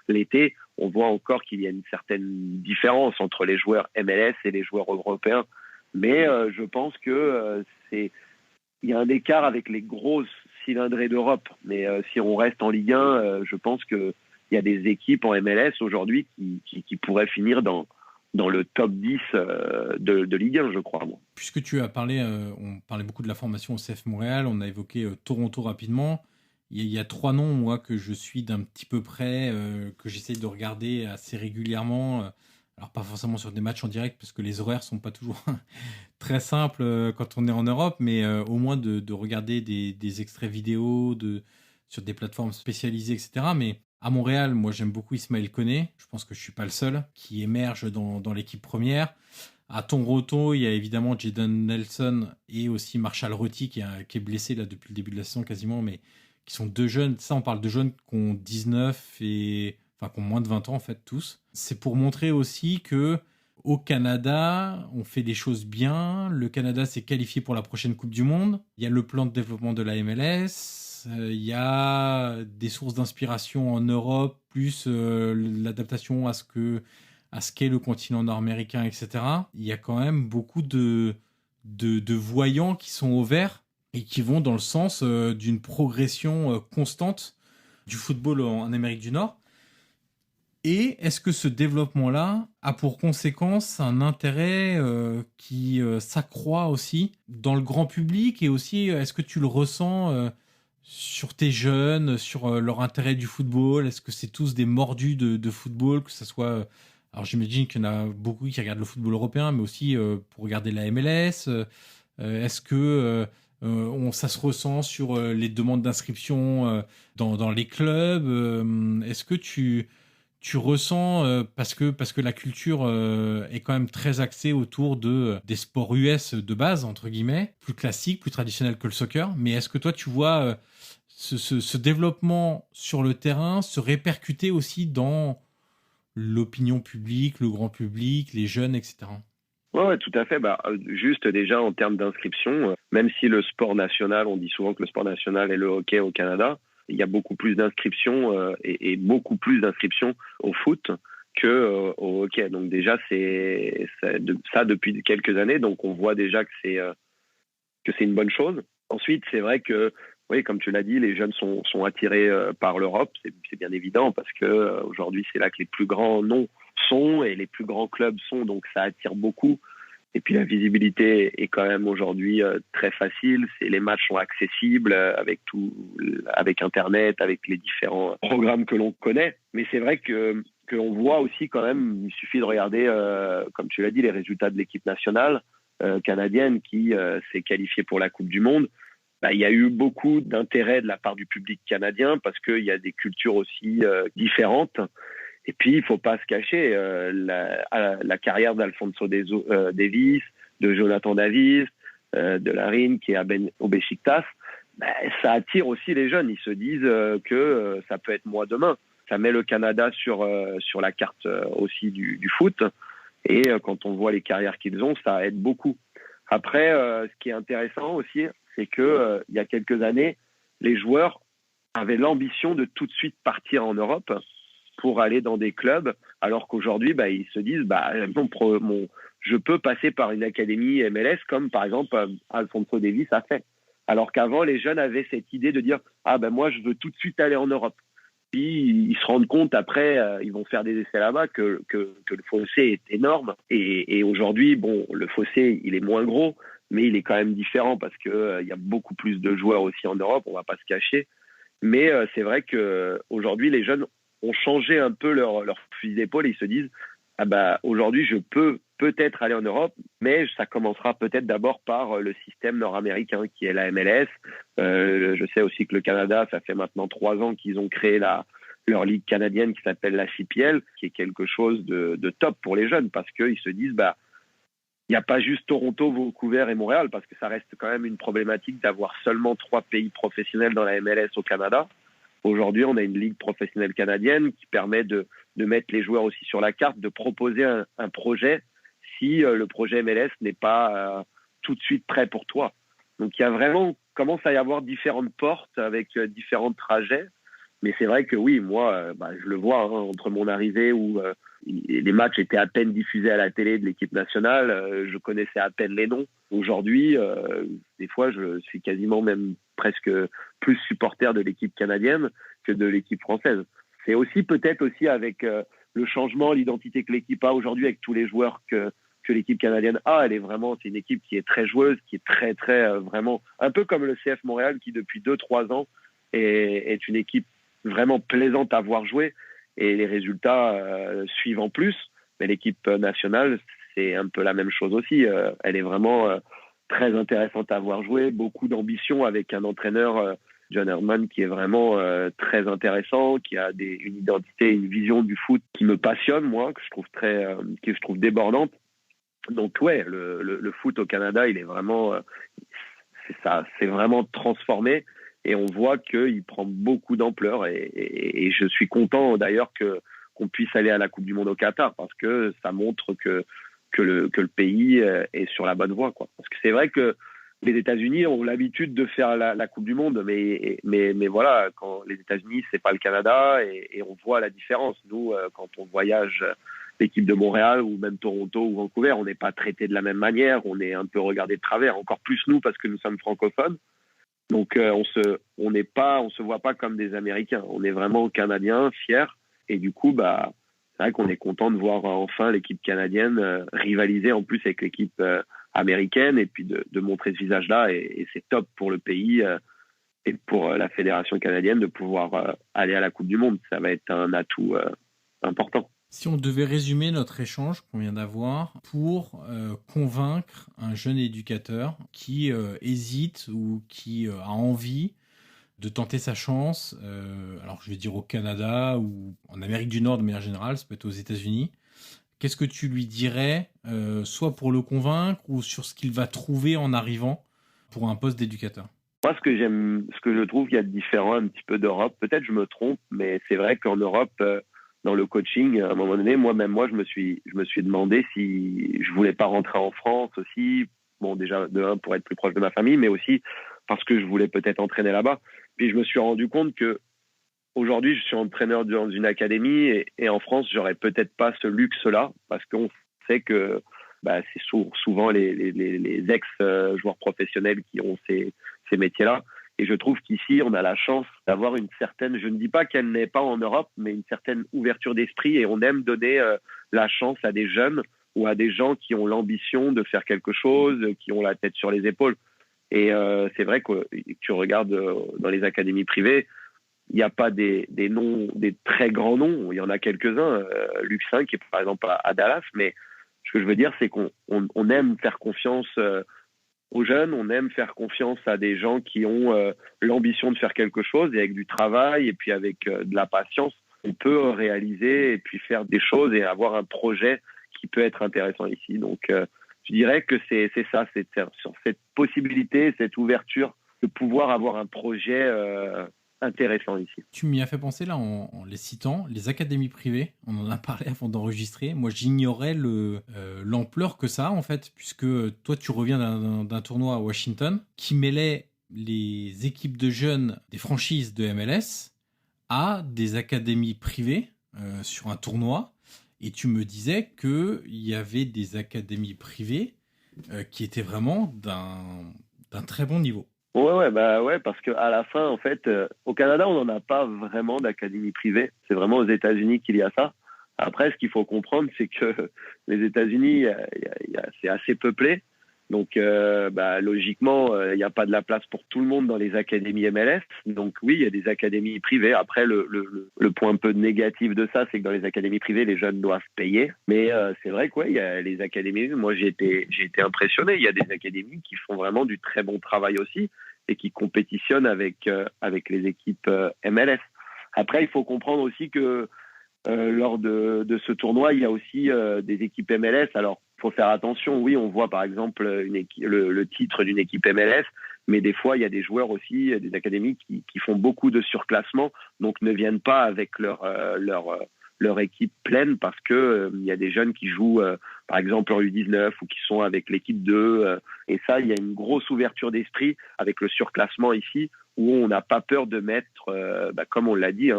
l'été, on voit encore qu'il y a une certaine différence entre les joueurs MLS et les joueurs européens. Mais je pense que il y a un écart avec les grosses cylindrées d'Europe. Mais si on reste en Ligue 1, je pense qu'il y a des équipes en MLS aujourd'hui qui pourraient finir dans le top 10 de Ligue 1, je crois. Moi. Puisque tu as parlé, on parlait beaucoup de la formation au CF Montréal, on a évoqué Toronto rapidement. Il y a 3 noms, moi, que je suis d'un petit peu près, que j'essaie de regarder assez régulièrement. Alors, pas forcément sur des matchs en direct, parce que les horaires sont pas toujours très simples quand on est en Europe, mais au moins de regarder des extraits vidéo sur des plateformes spécialisées, etc. Mais à Montréal, moi, j'aime beaucoup Ismaël Koné. Je pense que je suis pas le seul qui émerge dans l'équipe première. À Toronto, il y a évidemment Jadon Nelson et aussi Marshall Rutty qui est blessé là depuis le début de la saison quasiment, mais qui sont 2 jeunes. Ça, on parle de jeunes qui ont 19 qui ont moins de 20 ans en fait tous. C'est pour montrer aussi que au Canada, on fait des choses bien. Le Canada s'est qualifié pour la prochaine Coupe du Monde. Il y a le plan de développement de la MLS. Il y a des sources d'inspiration en Europe, plus l'adaptation à ce qu'est le continent nord-américain, etc. Il y a quand même beaucoup de voyants qui sont au vert et qui vont dans le sens d'une progression constante du football en Amérique du Nord. Et est-ce que ce développement-là a pour conséquence un intérêt qui s'accroît aussi dans le grand public et aussi est-ce que tu le ressens sur tes jeunes, sur leur intérêt du football? Est-ce que c'est tous des mordus de football, que ce soit... alors j'imagine qu'il y en a beaucoup qui regardent le football européen, mais aussi pour regarder la MLS. Est-ce que ça se ressent sur les demandes d'inscription dans les clubs? Est-ce que tu ressens, parce que la culture est quand même très axée autour des sports US de base, entre guillemets, plus classiques, plus traditionnels que le soccer, mais est-ce que toi tu vois ce développement sur le terrain se répercuter aussi dans l'opinion publique, le grand public, les jeunes, etc. Ouais, tout à fait. Juste déjà en termes d'inscription, même si le sport national, on dit souvent que le sport national est le hockey au Canada, il y a beaucoup plus d'inscriptions et beaucoup plus d'inscriptions au foot que au hockey. Donc déjà, c'est ça depuis quelques années. Donc on voit déjà que que c'est une bonne chose. Ensuite, c'est vrai que, oui, comme tu l'as dit, les jeunes sont attirés par l'Europe. C'est bien évident parce que aujourd'hui, c'est là que les plus grands noms sont et les plus grands clubs sont. Donc, ça attire beaucoup. Et puis, la visibilité est quand même aujourd'hui très facile. Les matchs sont accessibles avec Internet, avec les différents programmes que l'on connaît. Mais c'est vrai qu'on voit aussi quand même, il suffit de regarder, comme tu l'as dit, les résultats de l'équipe nationale canadienne qui s'est qualifiée pour la Coupe du Monde. Il y a eu beaucoup d'intérêt de la part du public canadien parce qu'il y a des cultures aussi différentes. Et puis, il ne faut pas se cacher, la carrière d'Alphonso Davies, de Jonathan Davis, de Larin qui est au Beşiktaş, ça attire aussi les jeunes. Ils se disent que ça peut être moi demain. Ça met le Canada sur la carte aussi du foot. Et quand on voit les carrières qu'ils ont, ça aide beaucoup. Après, ce qui est intéressant aussi, c'est que il y a quelques années, les joueurs avaient l'ambition de tout de suite partir en Europe pour aller dans des clubs, alors qu'aujourd'hui, ils se disent, je peux passer par une académie MLS, comme par exemple Alphonso Davies a fait. Alors qu'avant, les jeunes avaient cette idée de dire, moi, je veux tout de suite aller en Europe. Puis ils se rendent compte après, ils vont faire des essais là-bas que le fossé est énorme. Et aujourd'hui, le fossé, il est moins gros, mais il est quand même différent parce que il y a beaucoup plus de joueurs aussi en Europe, on va pas se cacher. Mais c'est vrai que aujourd'hui, les jeunes ont changé un peu leur fusil d'épaule et ils se disent aujourd'hui, je peux peut-être aller en Europe, mais ça commencera peut-être d'abord par le système nord-américain qui est la MLS. Je sais aussi que le Canada, ça fait maintenant 3 ans qu'ils ont créé leur ligue canadienne qui s'appelle la CPL, qui est quelque chose de top pour les jeunes parce qu'ils se disent il n'y a pas juste Toronto, Vancouver et Montréal, parce que ça reste quand même une problématique d'avoir seulement 3 pays professionnels dans la MLS au Canada. Aujourd'hui, on a une ligue professionnelle canadienne qui permet de mettre les joueurs aussi sur la carte, de proposer un projet si le projet MLS n'est pas tout de suite prêt pour toi. Donc, il y a vraiment, commence à y avoir différentes portes avec différents trajets. Mais c'est vrai que oui, moi, je le vois entre mon arrivée où les matchs étaient à peine diffusés à la télé de l'équipe nationale, je connaissais à peine les noms. Aujourd'hui, des fois, je suis quasiment même presque plus supporter de l'équipe canadienne que de l'équipe française. C'est aussi peut-être aussi avec le changement, l'identité que l'équipe a aujourd'hui avec tous les joueurs que l'équipe canadienne a. C'est une équipe qui est très joueuse, qui est très, très vraiment, un peu comme le CF Montréal qui depuis 2-3 ans est une équipe vraiment plaisante à voir jouer et les résultats suivent en plus. Mais l'équipe nationale, c'est un peu la même chose aussi. Elle est vraiment très intéressante à voir jouer, beaucoup d'ambition avec un entraîneur, John Herdman, qui est vraiment très intéressant, qui a une identité, une vision du foot qui me passionne, moi, que je trouve débordante. Donc ouais, le foot au Canada, il est vraiment, c'est vraiment transformé. Et on voit qu'il prend beaucoup d'ampleur et je suis content d'ailleurs qu'on puisse aller à la Coupe du Monde au Qatar parce que ça montre que le pays est sur la bonne voie, quoi. Parce que c'est vrai que les États-Unis ont l'habitude de faire la Coupe du Monde, mais voilà, quand les États-Unis, c'est pas le Canada et on voit la différence. Nous, quand on voyage l'équipe de Montréal ou même Toronto ou Vancouver, on n'est pas traité de la même manière, on est un peu regardé de travers, encore plus nous parce que nous sommes francophones. Donc on se voit pas comme des Américains, on est vraiment Canadiens, fiers, et du coup c'est vrai qu'on est content de voir enfin l'équipe canadienne rivaliser en plus avec l'équipe américaine et puis de montrer ce visage-là et c'est top pour le pays et pour la fédération canadienne de pouvoir aller à la Coupe du Monde. Ça va être un atout important. Si on devait résumer notre échange qu'on vient d'avoir pour convaincre un jeune éducateur qui hésite ou qui a envie de tenter sa chance, alors je vais dire au Canada ou en Amérique du Nord de manière générale, ça peut être aux États-Unis, qu'est-ce que tu lui dirais, soit pour le convaincre ou sur ce qu'il va trouver en arrivant pour un poste d'éducateur? Moi, ce que je trouve qu'il y a de différent un petit peu d'Europe, peut-être je me trompe, mais c'est vrai qu'en Europe, dans le coaching, à un moment donné, moi, je me suis demandé si je voulais pas rentrer en France aussi. Bon, déjà, de un, pour être plus proche de ma famille, mais aussi parce que je voulais peut-être entraîner là-bas. Puis je me suis rendu compte que aujourd'hui, je suis entraîneur dans une académie et en France, j'aurais peut-être pas ce luxe-là parce qu'on sait que c'est souvent les ex-joueurs professionnels qui ont ces métiers-là. Et je trouve qu'ici, on a la chance d'avoir une certaine, je ne dis pas qu'elle n'est pas en Europe, mais une certaine ouverture d'esprit, et on aime donner la chance à des jeunes ou à des gens qui ont l'ambition de faire quelque chose, qui ont la tête sur les épaules. Et c'est vrai que tu regardes dans les académies privées, il n'y a pas des très grands noms. Il y en a quelques-uns. Luc 5 est par exemple à Dallas. Mais ce que je veux dire, c'est qu'on aime faire confiance aux jeunes. On aime faire confiance à des gens qui ont l'ambition de faire quelque chose. Et avec du travail et puis avec de la patience, on peut réaliser et puis faire des choses et avoir un projet qui peut être intéressant ici. Donc, je dirais que c'est ça, c'est sur cette possibilité, cette ouverture de pouvoir avoir un projet intéressant ici. Tu m'y as fait penser là en les citant, les académies privées, on en a parlé avant d'enregistrer. Moi, j'ignorais l'ampleur que ça a en fait, puisque toi, tu reviens d'un tournoi à Washington qui mêlait les équipes de jeunes des franchises de MLS à des académies privées sur un tournoi. Et tu me disais qu'il y avait des académies privées qui étaient vraiment d'un très bon niveau. Ouais, parce qu'à la fin, en fait, au Canada, on n'en a pas vraiment d'académie privée. C'est vraiment aux États-Unis qu'il y a ça. Après, ce qu'il faut comprendre, c'est que les États-Unis, c'est assez peuplé. Donc, logiquement, il n'y a pas de la place pour tout le monde dans les académies MLS. Donc, oui, il y a des académies privées. Après, le point un peu négatif de ça, c'est que dans les académies privées, les jeunes doivent payer. Mais c'est vrai qu'il y a les académies. Moi, j'ai été impressionné. Il y a des académies qui font vraiment du très bon travail aussi et qui compétitionnent avec les équipes MLS. Après, il faut comprendre aussi que lors de ce tournoi, il y a aussi des équipes MLS. Alors, il faut faire attention. Oui, on voit par exemple le titre d'une équipe MLS, mais des fois, il y a des joueurs aussi, des académies qui font beaucoup de surclassement, donc ne viennent pas avec leur équipe pleine parce que il y a des jeunes qui jouent, par exemple en U19 ou qui sont avec l'équipe 2. Et ça, il y a une grosse ouverture d'esprit avec le surclassement ici, où on n'a pas peur de mettre, comme on l'a dit,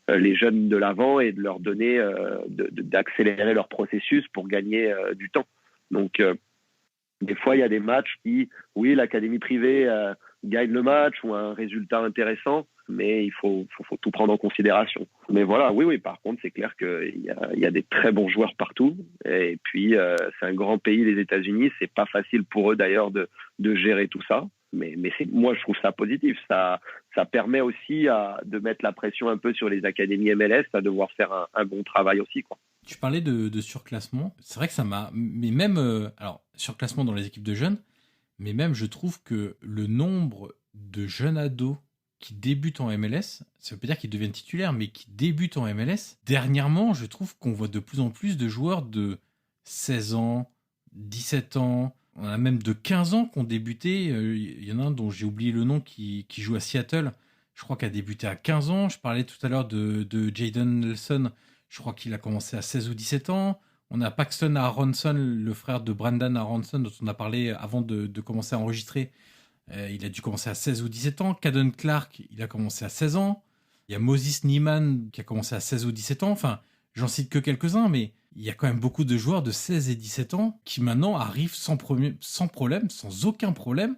les jeunes de l'avant et de leur donner, d'accélérer leur processus pour gagner du temps. Donc, des fois, il y a des matchs qui, oui, l'académie privée gagne le match ou a un résultat intéressant, mais il faut tout prendre en considération. Mais voilà, oui, par contre, c'est clair qu'il y a des très bons joueurs partout. Et puis, c'est un grand pays, les États-Unis. C'est pas facile pour eux, d'ailleurs, de gérer tout ça. Mais moi, je trouve ça positif. Ça permet aussi de mettre la pression un peu sur les académies MLS à devoir faire un bon travail aussi, quoi. Tu parlais de surclassement. C'est vrai que ça m'a... Mais même... alors, surclassement dans les équipes de jeunes, mais même, je trouve que le nombre de jeunes ados qui débutent en MLS, ça veut pas dire qu'ils deviennent titulaires, mais qui débutent en MLS, dernièrement, je trouve qu'on voit de plus en plus de joueurs de 16 ans, 17 ans... On a même de 15 ans qui ont débuté. Il y en a un dont j'ai oublié le nom qui joue à Seattle. Je crois qu'il a débuté à 15 ans. Je parlais tout à l'heure de Jayden Nelson. Je crois qu'il a commencé à 16 ou 17 ans. On a Paxton Aronson, le frère de Brandon Aronson, dont on a parlé avant de commencer à enregistrer. Il a dû commencer à 16 ou 17 ans. Caden Clark, il a commencé à 16 ans. Il y a Moses Niemann qui a commencé à 16 ou 17 ans. Enfin, j'en cite que quelques-uns, mais il y a quand même beaucoup de joueurs de 16 et 17 ans qui maintenant arrivent sans problème, sans aucun problème,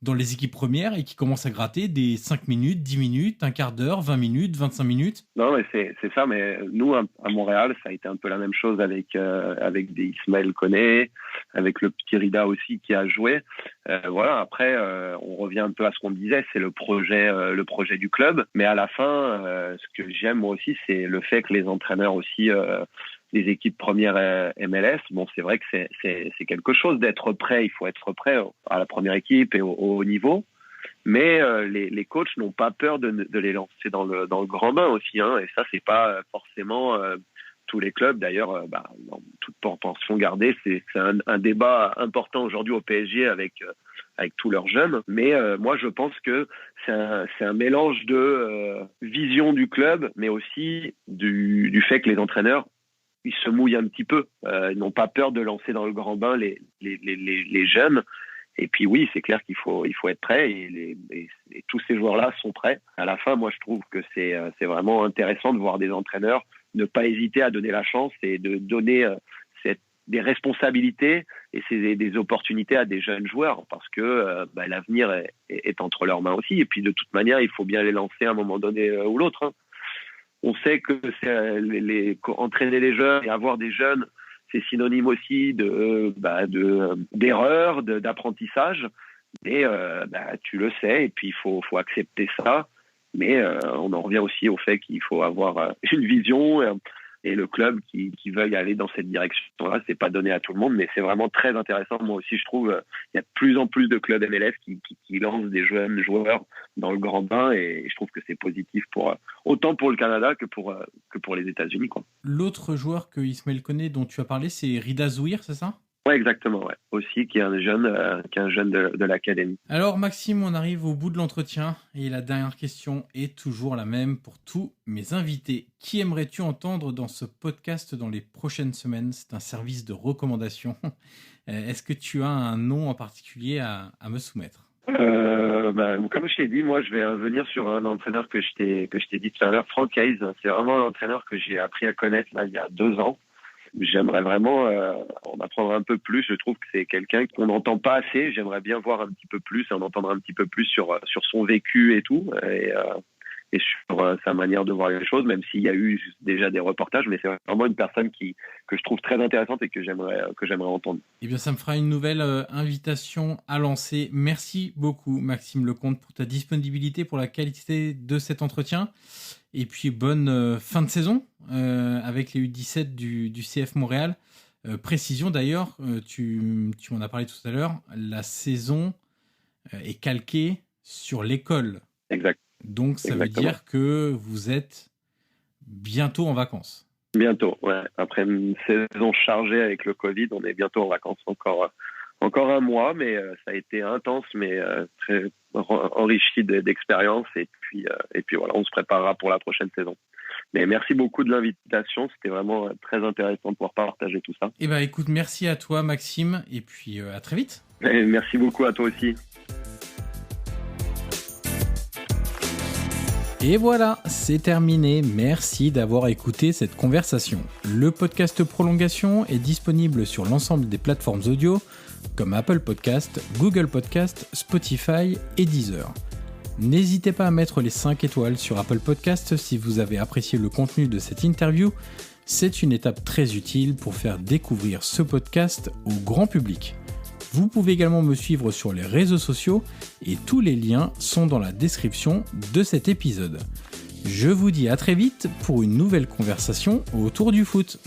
dans les équipes premières et qui commencent à gratter des 5 minutes, 10 minutes, un quart d'heure, 20 minutes, 25 minutes. Non, mais c'est ça. Mais nous, à Montréal, ça a été un peu la même chose avec des Ismaël Koné, avec le petit Rida aussi qui a joué. Voilà. Après, on revient un peu à ce qu'on disait, c'est le projet du club. Mais à la fin, ce que j'aime moi aussi, c'est le fait que les entraîneurs aussi des équipes premières MLS, bon, c'est vrai que c'est quelque chose d'être prêt. Il faut être prêt à la première équipe et au haut niveau. Mais les coachs n'ont pas peur de les lancer dans le grand bain aussi, hein. Et ça, c'est pas forcément tous les clubs. D'ailleurs, dans toute proportion gardée, c'est un débat important aujourd'hui au PSG avec tous leurs jeunes. Mais moi, je pense que c'est un mélange de vision du club, mais aussi du fait que les entraîneurs ils se mouillent un petit peu. Ils n'ont pas peur de lancer dans le grand bain les jeunes. Et puis oui, c'est clair qu'il faut être prêt et tous ces joueurs-là sont prêts. À la fin, moi, je trouve que c'est vraiment intéressant de voir des entraîneurs ne pas hésiter à donner la chance et de donner des responsabilités et c'est des opportunités à des jeunes joueurs parce que l'avenir est entre leurs mains aussi. Et puis de toute manière, il faut bien les lancer à un moment donné ou l'autre. Hein. On sait que entraîner les jeunes et avoir des jeunes, c'est synonyme aussi d'erreur, d'apprentissage. Mais tu le sais, et puis il faut accepter ça. Mais on en revient aussi au fait qu'il faut avoir une vision et le club qui veuille aller dans cette direction-là, c'est pas donné à tout le monde, mais c'est vraiment très intéressant. Moi aussi, je trouve il y a de plus en plus de clubs MLF qui lancent des jeunes joueurs dans le grand bain, et je trouve que c'est positif autant pour le Canada que pour les États-Unis, quoi. L'autre joueur que Ismaël connaît, dont tu as parlé, c'est Rida Zouhir, c'est ça ? Ouais, exactement, ouais. Aussi, qui est un jeune de l'académie. Alors, Maxime, on arrive au bout de l'entretien et la dernière question est toujours la même pour tous mes invités. Qui aimerais-tu entendre dans ce podcast dans les prochaines semaines ? C'est un service de recommandation. Est-ce que tu as un nom en particulier à me soumettre ? Comme je t'ai dit, moi, je vais revenir sur un entraîneur que je t'ai dit tout à l'heure, Frank Hayes. C'est vraiment un entraîneur que j'ai appris à connaître là, il y a 2 ans. J'aimerais vraiment en apprendre un peu plus. Je trouve que c'est quelqu'un qu'on n'entend pas assez. J'aimerais bien voir un petit peu plus, en entendre un petit peu plus sur son vécu et tout, et sur sa manière de voir les choses, même s'il y a eu déjà des reportages. Mais c'est vraiment une personne que je trouve très intéressante et que j'aimerais entendre. Eh bien, ça me fera une nouvelle invitation à lancer. Merci beaucoup, Maxime Lecomte, pour ta disponibilité, pour la qualité de cet entretien. Et puis, bonne fin de saison avec les U17 du CF Montréal. Précision d'ailleurs, tu m'en as parlé tout à l'heure, la saison est calquée sur l'école. Exact. Donc, ça Exactement. veut dire que vous êtes bientôt en vacances. Bientôt, ouais. Après une saison chargée avec le Covid, on est bientôt en vacances. Encore un mois, mais ça a été intense, mais très enrichi d'expérience. Et puis voilà, on se préparera pour la prochaine saison. Mais merci beaucoup de l'invitation. C'était vraiment très intéressant de pouvoir partager tout ça. Eh ben, écoute, merci à toi, Maxime, et puis à très vite. Et merci beaucoup à toi aussi. Et voilà, c'est terminé. Merci d'avoir écouté cette conversation. Le podcast Prolongation est disponible sur l'ensemble des plateformes audio comme Apple Podcast, Google Podcast, Spotify et Deezer. N'hésitez pas à mettre les 5 étoiles sur Apple Podcast si vous avez apprécié le contenu de cette interview. C'est une étape très utile pour faire découvrir ce podcast au grand public. Vous pouvez également me suivre sur les réseaux sociaux et tous les liens sont dans la description de cet épisode. Je vous dis à très vite pour une nouvelle conversation autour du foot.